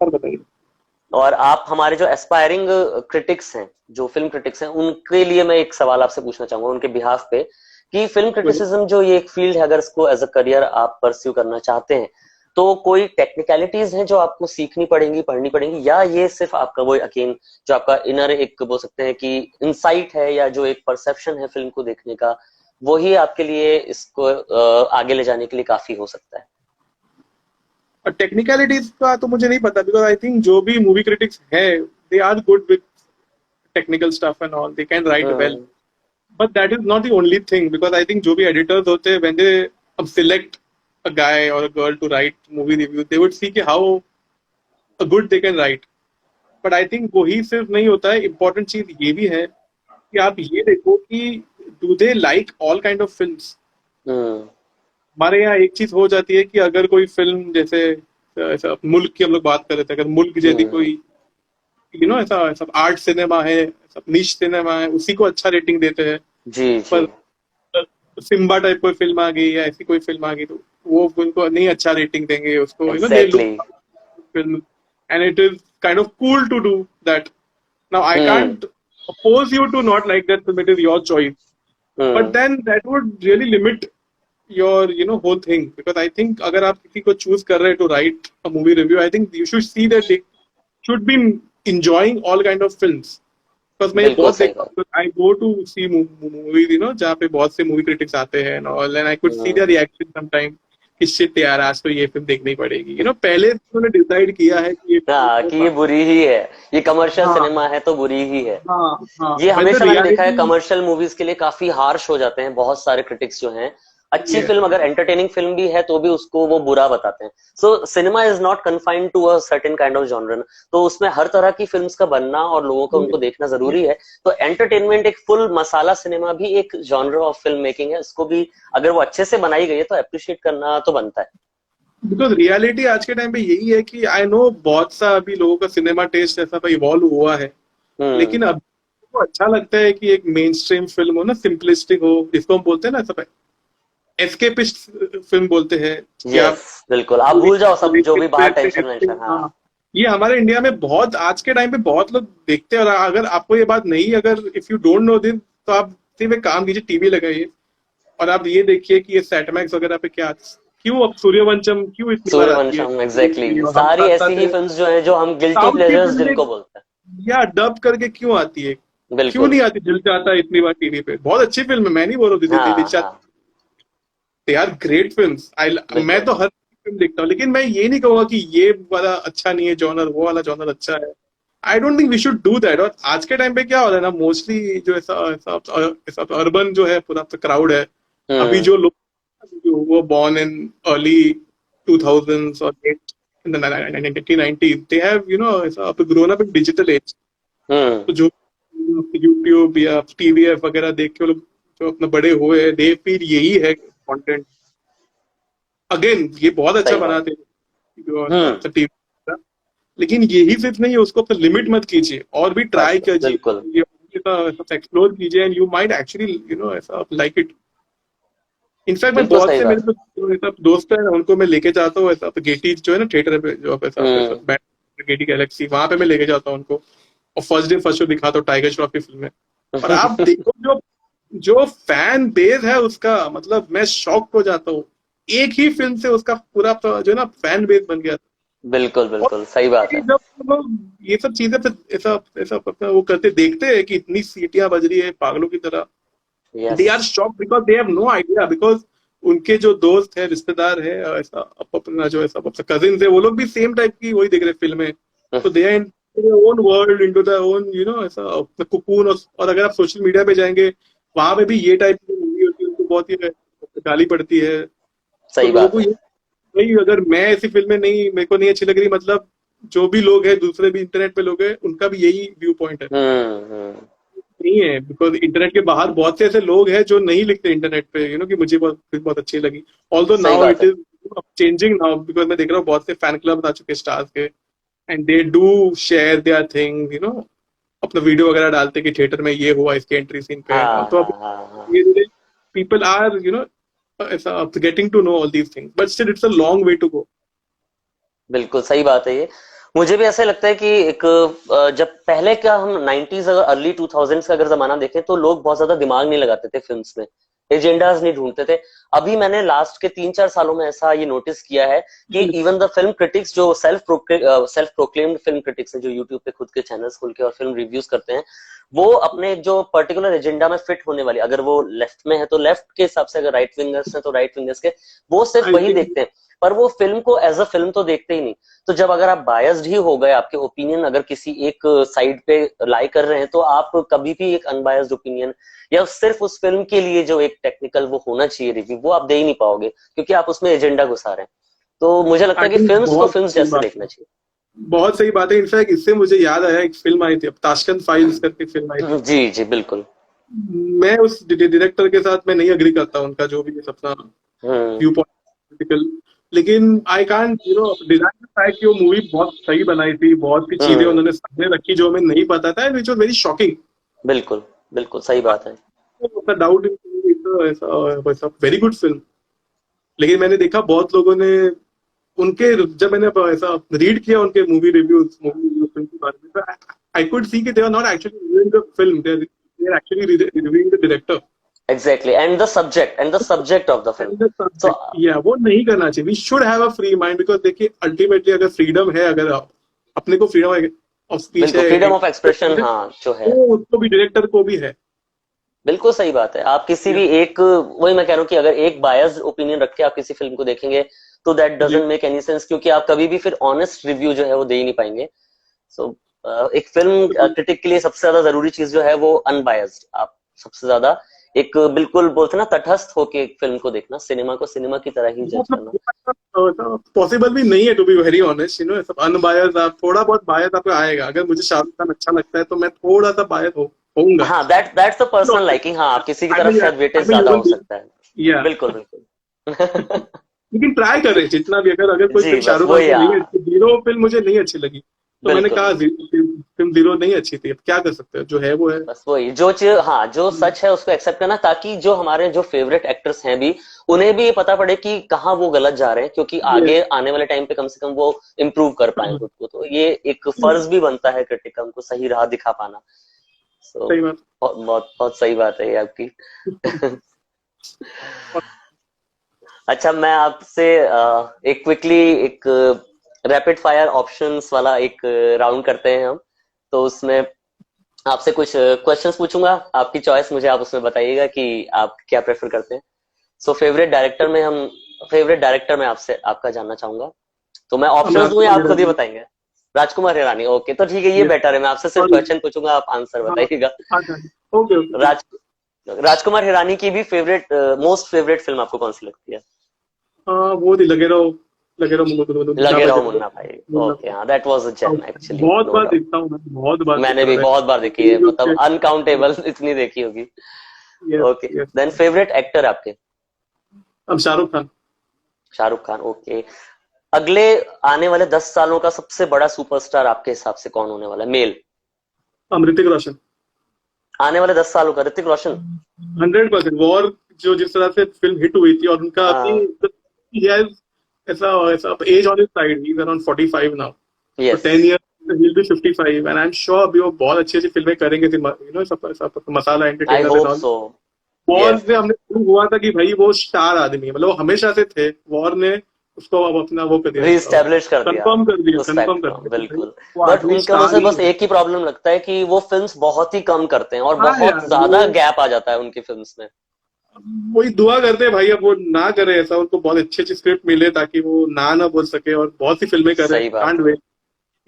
और बताइए। और आप हमारे जो एस्पायरिंग क्रिटिक्स हैं, जो फिल्म क्रिटिक्स हैं, उनके लिए मैं एक सवाल आपसे पूछना चाहूंगा उनके बिहाफ पे, कि फिल्म बोलिए। क्रिटिसिज्म जो ये एक फील्ड है, अगर इसको एज अ करियर आप परस्यू करना चाहते हैं, तो कोई टेक्निकलिटीज हैं जो आपको सीखनी पड़ेंगी, पढ़नी पड़ेंगी, या ये सिर्फ आपका वो यकीन, जो आपका इनर एक बोल सकते हैं कि इंसाइट है, या जो एक परसेप्शन है फिल्म को देखने का, वही आपके लिए इसको आगे ले जाने के लिए काफी हो सकता है? और टेक्निकलिटीज का तो मुझे नहीं पता, बिकॉज आई थिंक जो भी मूवी क्रिटिक्स है they are good with technical stuff and all, they can write well, hmm. But that is not the only thing, because I think जो भी एडिटर्स होते हैं व्हेन दे अब select a guy और a girl to write movie review, they would see कि how good they can write. But I think वही सिर्फ नहीं होता है, इम्पोर्टेंट चीज ये भी है कि आप ये देखो कि do they like all kind of films. Hmm. हमारे यहाँ एक चीज हो जाती है कि अगर कोई फिल्म जैसे ऐसा मुल्क की हम लोग बात कर रहे थे, अगर मुल्क जैसी हम्म। कोई ऐसा ऐसा आर्ट सिनेमा है, ऐसा निश सिनेमा है, उसी को अच्छा रेटिंग देते हैं। जी जी। पर सिम्बा टाइप कोई फिल्म आ गई या ऐसी कोई फिल्म आ गई तो वो उनको नहीं अच्छा रेटिंग देंगे उसको, they look exactly. film, and it is kind of cool to do that. Now, I hmm. can't oppose you to not like that film. It is your choice, but hmm. then that would really limit your whole thing, because I think अगर आप किसी को choose कर रहे हैं to write a movie review, I think you should see that they should be enjoying all kind of films. Because मैं ये बिल्कुल बहुत सही देखता बात। हूँ, I go to see movies, जहाँ पे बहुत से movie critics आते हैं and all, and I could see their hmm. reaction sometimes कि shit यार आज तो ये फिल्म देखनी पड़ेगी, पहले उन्होंने डिसाइड किया है कि ये हाँ, फिल्म कि ये बुरी ही है, ये कमर्शियल हाँ सिनेमा है तो बुरी ही है। हाँ हाँ, ये when the हमेशा मैंने देखा है reality कमर्शियल मूवीज के लिए काफी हार्श हो जाते हैं बहुत सारे क्रिटिक्स जो हैं। अच्छी yes, फिल्म अगर एंटरटेनिंग फिल्म भी है तो भी उसको वो बुरा बताते हैं। So cinema is not confined to a certain kind of genre, तो उसमें हर तरह की फिल्म्स का बनना और लोगों का उनको देखना जरूरी है। तो एंटरटेनमेंट एक फुल मसाला सिनेमा भी एक जॉनर ऑफ फिल्म मेकिंग है, इसको भी अगर वो अच्छे से बनाई गई है तो अप्रिशिएट करना तो बनता है। बिकॉज रियलिटी आज के टाइम पे यही है कि आई नो बहुत सा अभी लोगों का सिनेमा टेस्ट ऐसा पे इवॉल्व हुआ है, हम्म। लेकिन अब को अच्छा लगता है कि एक मेन स्ट्रीम फिल्म हो ना, सिंपलिस्टिक हो, जिसको हम बोलते हैं ना सब एस्केपिस्ट फिल्म बोलते हैं, कि आप यस, बिल्कुल, आप भूल जाओ सब जो भी बाहर टेंशन वेंशन। हाँ। हाँ, ये हमारे इंडिया में बहुत आज के टाइम पे बहुत लोग देखते हैं। और अगर आपको ये बात नहीं, अगर if you don't know this, तो आप सिर्फ एक काम कीजिए, टीवी लगाइए और आप ये देखिए कि ये सेटमैक्स वगैरह पे क्या, क्यों अब सूर्यवंशम क्यों इतनी बार आती है, सूर्यवंशम, एग्जैक्टली, हम सारी साथ ऐसी साथ ही फिल्म्स जो हैं जो हम गिल्टी साउथ की प्लेजर्स फिल्में जिनको बोलते या डब करके क्यों आती है, हैं। क्यों बिल्कुल। नहीं आती, दिल चाहता है इतनी बार टीवी पे, बहुत अच्छी फिल्म है, मैं नहीं बोल रहा हूँ दिल हाँ हाँ। चाहता, दे आर ग्रेट फिल्म्स, आई मैं बिल्कुल। तो हर फिल्म देखता हूँ, लेकिन मैं ये नहीं कहूंगा कि ये वाला अच्छा नहीं है जॉनर, वो वाला जॉनर अच्छा है। I don't think we should do that. और आज के टाइम पे क्या हो रहा है ना, मोस्टली जो ऐसा ऐसा ऐसा अर्बन जो है पूरा क्राउड है, अभी हम्म। जो लोग जो वो born in early 2000s or late in the 1990s, they have ऐसा grown up in digital age। हम्म। तो जो यूट्यूब या टीवीएफ वगैरह देख के वो लोग जो अपना बड़े हुए हैं, दे फील यही है कंटेंट। अगेन ये बहुत अच्छा सही बात। बनाते हैं जो हम्म। टीवी, लेकिन यही सिर्फ नहीं है, उसको अपना लिमिट मत कीजिए, और भी बस ट्राई बस, कीजिए, बिल्कुल। ये एक्सप्लोर कीजिए, एंड यू माइट एक्चुअली ऐसा लाइक इट। इनफैक्ट मैं बिल्कुल बहुत सही से मेरे बात। जो ऐसा दोस्त हैं उनको मैं लेके जाता हूँ ऐसा गेटी जो है ना थिएटर पे, जो ऐसा ऐसा हम्म। गेटी गैलेक्सी, वहां पे मैं लेके जाता हूँ उनको, और फर्स्ट डे फर्स्ट शो दिखाता हूँ टाइगर श्रॉफ की फिल्म में। और आप देखो जो जो फैन बेस है उसका, मतलब मैं शॉक हो जाता हूँ, एक ही फिल्म से उसका पूरा जो है ना फैन बेस बन गया। बिल्कुल और बिल्कुल सही बात है। जब लोग ये सब चीजें ऐसा ऐसा अपना वो करते देखते हैं कि इतनी सीटियां बज रही है पागलों की तरह, yes. They are shock because they have no idea, because उनके जो दोस्त है, रिश्तेदार है, ऐसा अपना जो ऐसा कजिन है, वो लोग भी सेम टाइप की वही देख रहे फिल्में, तो they are in own world, into the own ऐसा कुकून। और अगर आप सोशल मीडिया पे जाएंगे, वहां पे भी ये टाइप की मूवी होती है, उनको बहुत ही गाली पड़ती है। तो सही लोगों बात को है। ये नहीं, अगर मैं ऐसी फिल्में नहीं, मेरे को नहीं अच्छी लग रही, मतलब जो भी लोग हैं दूसरे भी इंटरनेट पे लोग हैं, उनका भी यही व्यू पॉइंट है। हम्म। नहीं है, बिकॉज इंटरनेट के बाहर बहुत से ऐसे लोग हैं जो नहीं लिखते इंटरनेट पे कि मुझे बहुत बहुत अच्छी लगी। ऑल्दो सही नाउ बात इट है। इज चेंजिंग नाउ, बिकॉज मैं देख रहा हूँ बहुत से फैन क्लब आ चुके हैं स्टार्स के, and they do share their thing अपना वीडियो वगैरह डालते कि थिएटर में ये हुआ, इसके एंट्री सीन पे एंड ऑल। हाँ तो हाँ अब हाँ हाँ। धीरे धीरे पीपल आर ऐसा getting to know all these things, but still it's a long way to go. बिल्कुल सही बात है ये। मुझे भी ऐसा लगता है कि एक जब पहले का हम 90s अगर अर्ली 2000s का अगर जमाना देखें तो लोग बहुत ज्यादा दिमाग नहीं लगाते थे फिल्म्स में, एजेंडाज नहीं ढूंढते थे। अभी मैंने लास्ट के 3-4 सालों में ऐसा ये नोटिस किया है कि इवन द फिल्म क्रिटिक्स जो सेल्फ प्रोक्लेम्ड फिल्म क्रिटिक्स है, जो यूट्यूब पे खुद के चैनल्स खोल के और फिल्म रिव्यूज करते हैं, वो अपने जो पर्टिकुलर एजेंडा में फिट होने वाली, अगर वो लेफ्ट में है तो लेफ्ट के हिसाब से, अगर राइट विंगर्स है तो राइट विंगर्स के, वो सिर्फ आई वही थिंक देखते हैं। पर वो फिल्म को एज अ फिल्म तो देखते ही नहीं। तो जब अगर आप बायस्ड ही हो गए, आपके ओपिनियन अगर किसी एक साइड पे लाई कर रहे हैं, तो आप कभी भी एक अनबायस्ड ओपिनियन या सिर्फ उस फिल्म के लिए जो एक टेक्निकल वो होना चाहिए रिव्यू, वो आप दे ही नहीं पाओगे, क्योंकि आप उसमें एजेंडा घुसा रहे हैं। तो मुझे लगता आई है कि थिंक फिल्म्स को बहुत फिल्म्स सही जैसे बात देखना है, चाहिए। बहुत सही बात है। इनफैक्ट इससे मुझे याद आया, एक फिल्म आई थी अब, ताशकंद फाइल्स करके फिल्म आई थी। जी जी बिल्कुल। मैं उस डायरेक्टर के साथ मैं नहीं अग्री करता, उनका जो भी अपना हम्म व्यू पॉइंट, लेकिन I can't deny the fact कि वो मूवी बहुत सही बनाई थी, बहुत सी चीजें हम्म। उन्होंने सामने रखी जो हमें नहीं पता था, विच वाज वेरी शॉकिंग। बिल्कुल बिल्कुल सही बात है। अपना डाउट, ऐसा वैसा वेरी गुड फिल्म। लेकिन मैंने देखा बहुत लोगों ने उनके, जब मैंने ऐसा रीड किया उनके मूवी रिव्यू फिल्म के बारे में, आई कुड सी कि they are not actually reviewing the film, they are actually reviewing the director exactly, and the subject of the film. And the so subject. या वो नहीं करना चाहिए, we should have a free mind, because देखिए ultimately अगर freedom है, अगर अपने को फ्रीडम ऑफ स्पीच बिल्कुल, फ्रीडम ऑफ एक्सप्रेशन, है, हाँ जो है। तो उसको भी, डायरेक्टर को भी है। बिल्कुल सही बात है। आप किसी या भी एक, वही मैं कह रहा हूँ कि अगर एक बायस्ड ओपिनियन रख के आप किसी फिल्म को देखेंगे तो दैट जी डजंट मेक एनी सेंस, क्योंकि आप कभी भी फिर ऑनेस्ट रिव्यू जो है वो दे ही नहीं पाएंगे। सो एक फिल्म बिल्कुल। क्रिटिक के लिए सबसे ज्यादा जरूरी चीज जो है वो अनबायस्ड, आप सबसे ज्यादा एक बिल्कुल बोलते हैं ना तटस्थ होके एक फिल्म को देखना, सिनेमा को सिनेमा की तरह ही जज करना। पॉसिबल भी नहीं है, टू बी वेरी ऑनेस्ट, सब अनबायस, आप थोड़ा बहुत बायस आपको आएगा। अगर मुझे शाहरुख खान अच्छा लगता है तो मैं थोड़ा सा बायस होऊंगा। हाँ, दैट्स द पर्सनल लाइकिंग, हाँ आप किसी की आई तरफ मीन, शायद आई वेटेज मीन ज्यादा ह्यूमन हो बीइंग। सकता है। या बिल्कुल बिल्कुल। लेकिन ट्राई कर रहे हैं जितना भी, अगर अगर कोई जी फिल्म बस शाहरुख खान वही, की नहीं हाँ अच्छी, जीरो फिल्म मुझे नहीं अच्छी लगी, तो मैंने बिल्कुल कहा बिल्कुल। फिल्म जीरो नहीं अच्छी थी, अब क्या कर सकते हैं, जो है वो है। बस वही जो चीज, हाँ जो सच है उसको एक्सेप्ट करना, ताकि जो हमारे जो फेवरेट एक्टर्स हैं भी, उन्हें भी ये पता पड़े कि कहाँ वो गलत जा रहे हैं, क्योंकि ये आगे आने वाले टाइम पे कम से कम वो इम्प्रूव कर पाए खुद को। तो ये एक फर्ज भी बनता है क्रिटिक का, उनको सही राह दिखा पाना। सो सही बात। बहुत बहुत बहुत सही बात है ये आपकी। अच्छा, मैं आपसे एक क्विकली एक रैपिड फायर ऑप्शंस वाला एक राउंड करते हैं हम। तो उसमें आपसे कुछ क्वेश्चंस पूछूंगा, आपकी चॉइस, मुझे आप उसमें बताइएगा कि आप क्या प्रेफर करते हैं। सो फेवरेट डायरेक्टर में आपसे आपका जानना चाहूंगा। तो मैं अब ऑप्शंस दूं या राजकुमार आप खुद ही हिरानी। बताएंगे? राजकुमार हिरानी, ओके तो ठीक है, ये यस। बेटर है। मैं आपसे सिर्फ और क्वेश्चन पूछूंगा, आप आंसर हाँ, बताइएगा। अच्छा, ओके ओके। राज राजकुमार हिरानी की भी मोस्ट फेवरेट फिल्म आपको कौन सी लगती है? हाँ वो थी लगे रहो मुन्ना लगे रहो भाई, मुन्ना भाई, मुन्ना ओके हाँ, दैट वाज अ भाई। जेम एक्चुअली, बहुत नो बार डाउट। देखता हूँ मैं, बहुत बार मैंने देखता भी हूँ। बहुत बार देखी है, मतलब अनकाउंटेबल इतनी देखी होगी। Yes okay, yes. Then favourite actor आपके? अब शाहरुख खान। शाहरुख खान, ओके। अगले आने वाले 10 सालों का सबसे बड़ा सुपरस्टार आपके हिसाब से कौन होने वाला है, मेल? ऋतिक रोशन। आने वाले 10 सालों का ऋतिक रोशन। 100%। वॉर जो जिस तरह से फिल्म हिट हुई थी, और उनका अभी हाँ। he has ऐसा ऐसा edge on his side, he is around 45 now. तो yes. 10 year he'll be 55, and I am sure अभी वो बहुत अच्छी अच्छी फिल्में करेंगे, सब सब masala I entertainer and hope all. So. War yes. से हमने शुरू हुआ था कि भाई वो स्टार आदमी है, मतलब वो हमेशा से थे, वॉर ने उसको अब अपना वो कर दिया, रीस्टैब्लिश कर दिया उस कंफर्म फैक्ट कर को, दिया कि भाई बिल्कुल। वो बट आदमी उनका स्टार मुझे ही बस है। एक ही प्रॉब्लम लगता है कि वो फिल्म्स बहुत ही कम करते हैं और हाँ बहुत यार वो, ज्यादा गैप आ जाता है उनकी फिल्म्स में। वही दुआ करते हैं भाई, अब वो ना करे ऐसा, उनको बहुत अच्छी अच्छी स्क्रिप्ट मिले ताकि वो ना बोल सके और बहुत सी फिल्में करे, सही बात कांट है। वेट।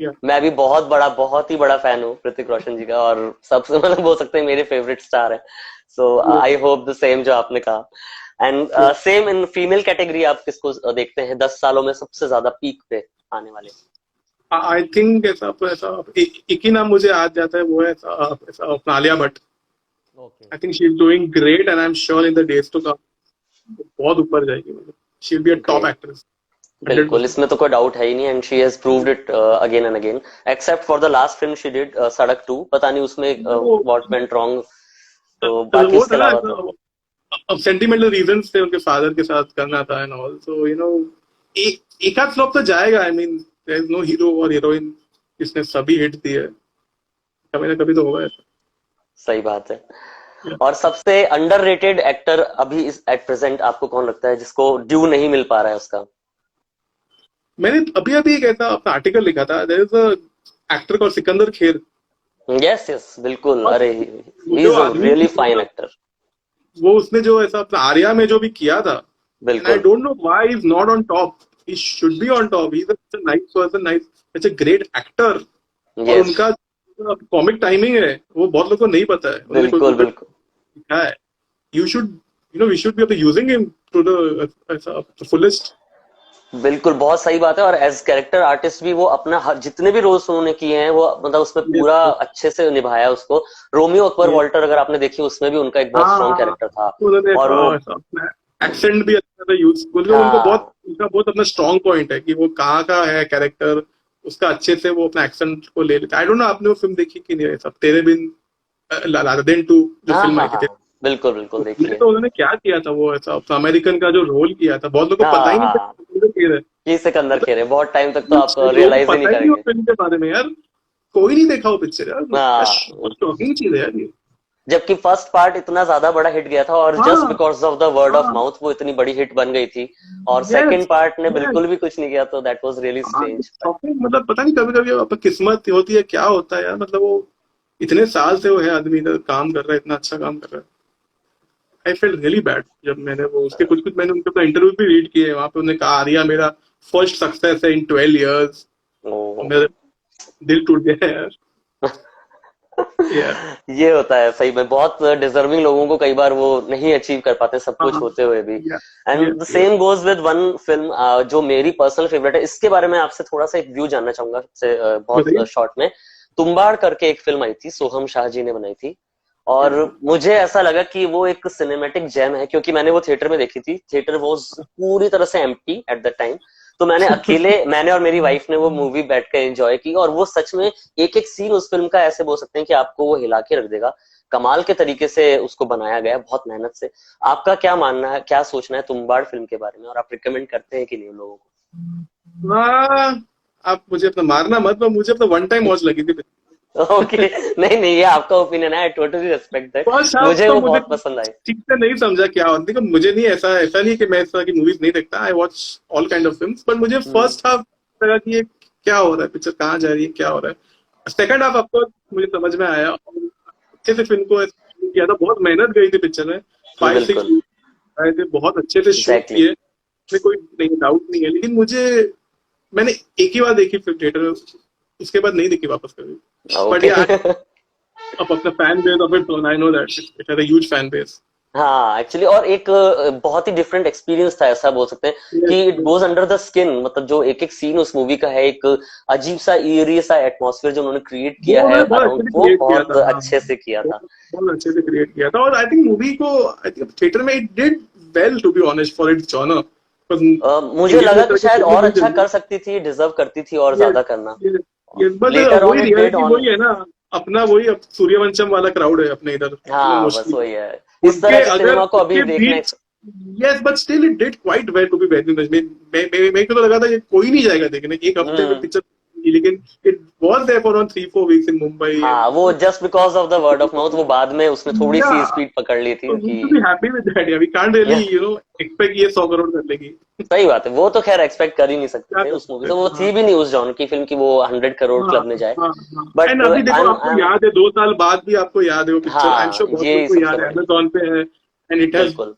या मैं भी बहुत ही बड़ा फैन हूँ ऋतिक रोशन जी का, और सबसे मतलब बोल सकते हैं मेरे फेवरेट स्टार है। सो आई होप द सेम जो आपने कहा। And same in female category, आप किसको देखते हैं 10 सालों में सबसे ज्यादा पीक पे आने वाले? आई थिंक ऐसा ऐसा एक ही नाम मुझे याद जाता है, वो है ऐसा ऐसा अपना Alia Bhatt. Okay. I think she is doing great, and I am sure in the days to come बहुत ऊपर जाएगी, मतलब she will be a top great. Actress. बिल्कुल, 100%। इसमें तो कोई डाउट है ही नहीं, and she has proved it again and again, except for the last film she did, Sadak 2, पता नहीं उसमें वो व्हाट वेंट रॉन्ग, तो बाकी वो इसके था ना, अलावा तो अब सेंटिमेंटल रीजंस थे, उनके फादर के साथ करना था एंड ऑल, सो एक एक आध फ्लॉप तो जाएगा। I mean there is no hero और हीरोइन जिसने सभी हिट दिए, कभी ना कभी तो होगा ऐसा। सही बात है। Yeah. और सबसे अंडररेटेड एक्टर अभी इस एट प्रेजेंट आपको कौन लगता है जिसको ड्यू नहीं मिल पा रहा है उसका? मैंने अभी अभी एक ऐसा अपना आर्टिकल लिखा था, there is a actor called Sikandar Kher. Yes yes बिल्कुल, और अरे वो ही जो इज अ आदमी, रियली फाइन एक्टर। वो उसने जो ऐसा अपना आर्या में जो भी किया था, एंड आई बिल्कुल। Don't know why is not on top. He should be on top, he is a nice person, nice, such a great actor. और यस उनका कॉमिक टाइमिंग है वो बहुत लोगों को नहीं पता है, उन्होंने कोई बिल्कुल कोई बिल्कुल लिखा है। You should, we should be using him to the fullest. बिल्कुल, बहुत सही बात है। और एज कैरेक्टर आर्टिस्ट भी वो अपना जितने भी रोल्स उन्होंने किए हैं वो मतलब उसमें यस, पूरा अच्छे से निभाया उसको। Romeo Akbar yes. वॉल्टर अगर आपने देखी, उसमें भी उनका एक बहुत हाँ, स्ट्रॉन्ग हाँ। कैरेक्टर था। तो उन्होंने और वो एक्सेंट भी अच्छा था यूज, मतलब हाँ उनका बहुत अपना स्ट्रॉन्ग पॉइंट है कि वो कहाँ का है कैरेक्टर, उसका अच्छे से वो अपना एक्सेंट को ले लेता है। आई डोंट नो आपने वो फिल्म देखी कि नहीं, सब तेरे बिन, लादेन 2 जो हाँ फिल्म हाँ आई थी, हाँ बिल्कुल बिल्कुल उसमें देखिए। तो उन्होंने क्या किया था, वो ऐसा अपना अमेरिकन का जो रोल किया था, बहुत लोगों को पता हाँ ही नहीं था हाँ कि वो खेल है। ये सिकंदर मतलब खेर है, बहुत टाइम तक तो आप लोगों को रियलाइज ही नहीं पता ही नहीं वो करेंगे। फिल्म के बारे में यार, कोई नहीं देखा वो पिक्चर यार, क्या हाँ, शॉकिंग चीज है यार ये। जबकि फर्स्ट पार्ट इतना ज्यादा बड़ा हिट गया था और जस्ट हाँ, because of the word of हाँ। माउथ वो इतनी बड़ी हिट बन गई थी। और यस, सेकंड पार्ट ने यस। बिल्कुल भी कुछ नहीं किया, तो दैट वाज रियली हाँ, स्ट्रेंज। शॉकिंग, मतलब पता नहीं कभी कभी आपका किस्मत होती है, क्या होता है यार, मतलब वो इतने साल से वो है आदमी, इधर काम कर रहा है, इतना अच्छा काम कर रहा है। आई फेल रियली बैड जब मैंने वो उसके कुछ कुछ मैंने उनके अपना इंटरव्यू भी रीड किए, वहां पे उन्होंने कहा आर्या मेरा फर्स्ट सक्सेस है इन 12 years, और ओ मेरा दिल टूट गया है यार। यार, ये होता है सही में, बहुत डिजर्विंग लोगों को कई बार वो नहीं अचीव कर पाते सब हाँ, कुछ होते हुए भी। यार, and the yes. Same goes with one film जो मेरी पर्सनल फेवरेट है, इसके बारे में आपसे थोड़ा सा एक व्यू जानना चाहूंगा से बहुत बताइए। शॉर्ट में। तुम्बाड़ करके एक फिल्म आई थी, सोहम शाह जी ने बनाई थी। और मुझे ऐसा लगा कि वो एक सिनेमैटिक जेम है, क्योंकि मैंने वो थिएटर में देखी थी, थिएटर वॉज पूरी तरह से एम्प्टी एट द टाइम। तो मैंने और मेरी वाइफ ने वो मूवी बैठ कर एंजॉय की, और वो सच में एक एक सीन उस फिल्म का ऐसे बोल सकते हैं कि आपको वो हिला के रख देगा। कमाल के तरीके से उसको बनाया गया है, बहुत मेहनत से। आपका क्या मानना है, क्या सोचना है तुम्बाड़ फिल्म के बारे में, और आप रिकमेंड करते हैं कि नहीं लोगों हाँ, आप मुझे अपना मारना मत, पर मुझे अपना वन टाइम वॉच लगी थी। को? ओके नहीं नहीं, ये आपका ओपिनियन है, I totally respect that. First half मुझे तो वो मुझे बहुत पसंद आई। ठीक से नहीं समझा क्या होता, देखो मुझे नहीं, ऐसा ऐसा नहीं कि मैं इस तरह की मूवीज नहीं देखता, I watch all kind of films, पर मुझे हम्म, फर्स्ट हाफ लगा कि ये क्या हो रहा है, पिक्चर कहाँ जा रही है, क्या हो रहा है। सेकंड हाफ आपको मुझे समझ में आया, और अच्छे से फिल्म को किया था, बहुत मेहनत गई थी पिक्चर में, 5-6 बिल्कुल आए थे, बहुत अच्छे से शूट एग्जैक्टली किए, इसमें कोई नहीं, डाउट नहीं है, लेकिन मुझे, मैंने एक ही बार देखी फिल्म थिएटर में, उसके बाद नहीं देखी वापस कभी। बट ओके या अब अपना fan base of it, I know that it has a huge fan base. हाँ एक्चुअली, और एक बहुत ही डिफरेंट एक्सपीरियंस था, ऐसा बोल सकते हैं कि it goes under the skin. मतलब जो एक एक सीन उस मूवी का है, एक अजीब सा eerie सा एटमॉस्फेयर जो उन्होंने क्रिएट वो किया है उन्होंने बहुत अच्छे अराउंड, से वो क्रिएट किया बहुत था, हाँ, अच्छे से किया था। बहुत अच्छे से क्रिएट किया था, और आई थिंक मूवी को, आई थिंक थिएटर में it did well to be honest for its genre, because मुझे इंडिया में लगा इस कि तरह की शायद फिल्में और नहीं अच्छा चल कर सकती थी, डिजर्व करती थी और रही। ज्यादा करना। ये ये बट लेटर ऑन वही इट डिड रियलिटी ऑन। वही है ना, अपना वही, अब सूर्यवंशम वाला क्राउड है अपने इधर, हाँ बस मोस्टली वही है, इस उनके तरह के अगर सिनेमा को अभी उसके देखना बीच, yes, but still it did quite well to be very much. मेरे को तो लगा था कि कोई नहीं जाएगा देखने, एक हफ्ते में हम्म पिक्चर, लेकिन it was there for around 3-4 weeks in Mumbai हाँ, एंड वो just because of the word of mouth, वो बाद में उसने थोड़ी या, सी स्पीड पकड़ ली so थी we कि should be happy with that, yeah, we can't really expect ये 100 करोड़ कर लेगी। सही बात है, वो तो खैर एक्सपेक्ट कर ही नहीं सकते क्या थे कर उस मूवी सकते से, वो हैं, हाँ, थी भी नहीं उस जॉनर की फिल्म की वो 100 करोड़ हाँ, क्लब में जाए। हाँ, हाँ। बट एंड अभी देखो, आपको आई एम याद है 2 साल बाद भी आपको याद है वो पिक्चर, आई एम हाँ श्योर बहुत लोगों ये को सबसे याद है, बड़ी, अमेजोन पे है, एंड इट हैज बिल्कुल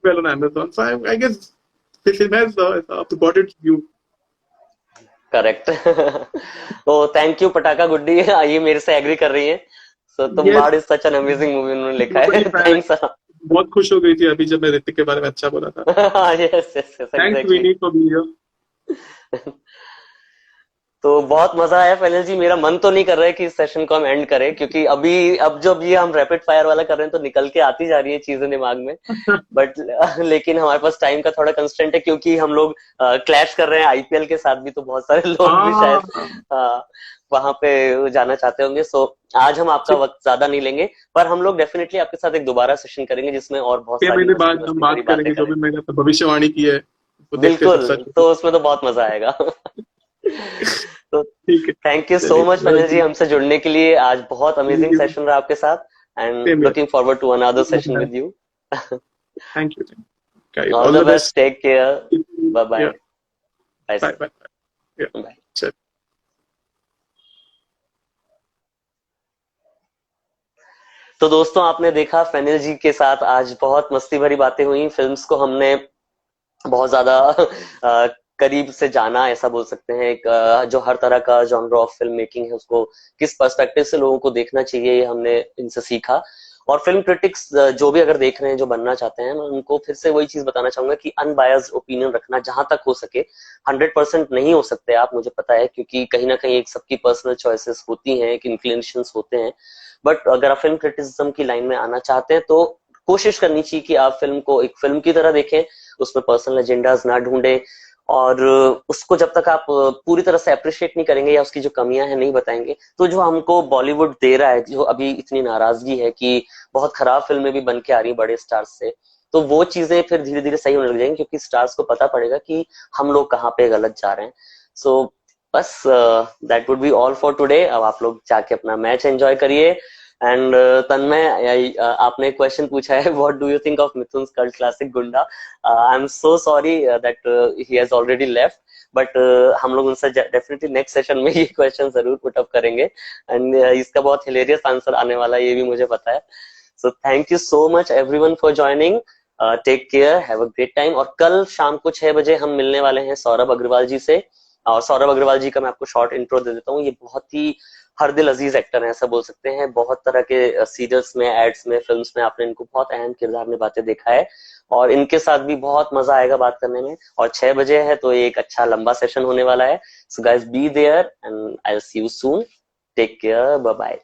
well on Amazon, so I guess this film has got its view. Correct. तो थैंक यू पटाखा गुड्डी, ये मेरे से एग्री कर रही है। सो तुम यस, बाड़ is such an amazing movie उन्होंने लिखा बहुत है। बड़ी फैन है, थैंक्स। बहुत खुश हो गई थी अभी जब मैं ऋतिक के बारे में अच्छा बोला था। Yes yes yes thanks exactly. Vineet for being here. तो बहुत मजा आया फैनल जी। मेरा मन तो नहीं कर रहा है कि इस सेशन को हम एंड करें, क्योंकि अभी अब जब ये हम रैपिड फायर वाला कर रहे हैं तो निकल के आती जा रही है चीजें दिमाग में। बट लेकिन हमारे पास टाइम का थोड़ा कंस्ट्रेंट है, क्योंकि हम लोग क्लैश कर रहे हैं आईपीएल के साथ भी, तो बहुत सारे लोग भी शायद हाँ, वहां पे जाना चाहते होंगे। सो आज हम आपका ठीक वक्त ज्यादा नहीं लेंगे, पर हम लोग डेफिनेटली आपके साथ एक दोबारा सेशन करेंगे जिसमें और बहुत 6 सारी महीने मस्ती बाद हम मस्ती भरी बात बातें करेंगे, जो करें। भी मैंने अपना भविष्यवाणी की है वो देखते हैं सब बिल्कुल, सच हो। तो उसमें तो बहुत मजा आएगा। तो ठीक है, थैंक यू सो चलिए मच भरत फनिल जी जी, हमसे जुड़ने के लिए। आज बहुत थैंक अमेजिंग यू। सेशन रहा आपके साथ, and same looking forward to another session here. With you. Thank you, guys, all all the the best, best. Take care, bye bye. Yeah, bye bye bye. Yeah, bye. चल। तो दोस्तों, आपने देखा फनिल जी के साथ आज बहुत मस्ती भरी बातें हुई। फिल्म्स को हमने बहुत ज्यादा करीब से जाना, ऐसा बोल सकते हैं। एक जो हर तरह का जॉनर ऑफ फिल्म मेकिंग है उसको किस पर्सपेक्टिव से लोगों को देखना चाहिए, ये हमने इनसे सीखा। और फिल्म क्रिटिक्स जो भी अगर देख रहे हैं, जो बनना चाहते हैं, मैं उनको फिर से वही चीज बताना चाहूंगा कि अनबायस्ड ओपिनियन रखना जहां तक हो सके। 100% नहीं हो सकते आप, मुझे पता है, क्योंकि कहीं ना कहीं एक सबकी पर्सनल चॉइसेस होती हैं, एक इन्फ्लुएंसेस होते हैं। बट अगर आप फिल्म क्रिटिसिज्म की लाइन में आना चाहते हैं तो कोशिश करनी चाहिए कि आप फिल्म को एक फिल्म की तरह देखें, उसमें पर्सनल एजेंडाज ना ढूंढे। और उसको जब तक आप पूरी तरह से अप्रिशिएट नहीं करेंगे या उसकी जो कमियां हैं नहीं बताएंगे, तो जो हमको बॉलीवुड दे रहा है, जो अभी इतनी नाराजगी है कि बहुत खराब फिल्में भी बन के आ रही बड़े स्टार्स से, तो वो चीजें फिर धीरे धीरे सही होने लग जाएंगी, क्योंकि स्टार्स को पता पड़ेगा कि हम लोग कहाँ पे गलत जा रहे हैं। सो बस that would be all for today. अब आप लोग जाके अपना मैच एंजॉय करिए। एंड तन्मय, आपने क्वेश्चन पूछा है, what do you think of Mithun cult classic Gunda. I am so sorry that he has already left, but हम लोग उनसे डेफिनेटली नेक्स्ट सेशन में ये क्वेश्चन जरूर पुट अप करेंगे। एंड इसका बहुत हिलेरियस आंसर आने वाला है, ये भी मुझे पता है। So thank you so much everyone for joining. Take care, have a great time. और कल शाम को 6 बजे हम मिलने वाले हैं सौरभ अग्रवाल जी से। और सौरभ अग्रवाल जी का मैं आपको शॉर्ट इंट्रो दे देता हूँ। ये बहुत ही हर दिल अजीज एक्टर है, ऐसा बोल सकते हैं। बहुत तरह के सीरियल्स में, एड्स में, फिल्म्स में आपने इनको बहुत अहम किरदार निभाते देखा है, और इनके साथ भी बहुत मजा आएगा बात करने में। और 6 बजे है तो ये एक अच्छा लंबा सेशन होने वाला है। So guys, be there and I will see you soon. Take care, bye bye.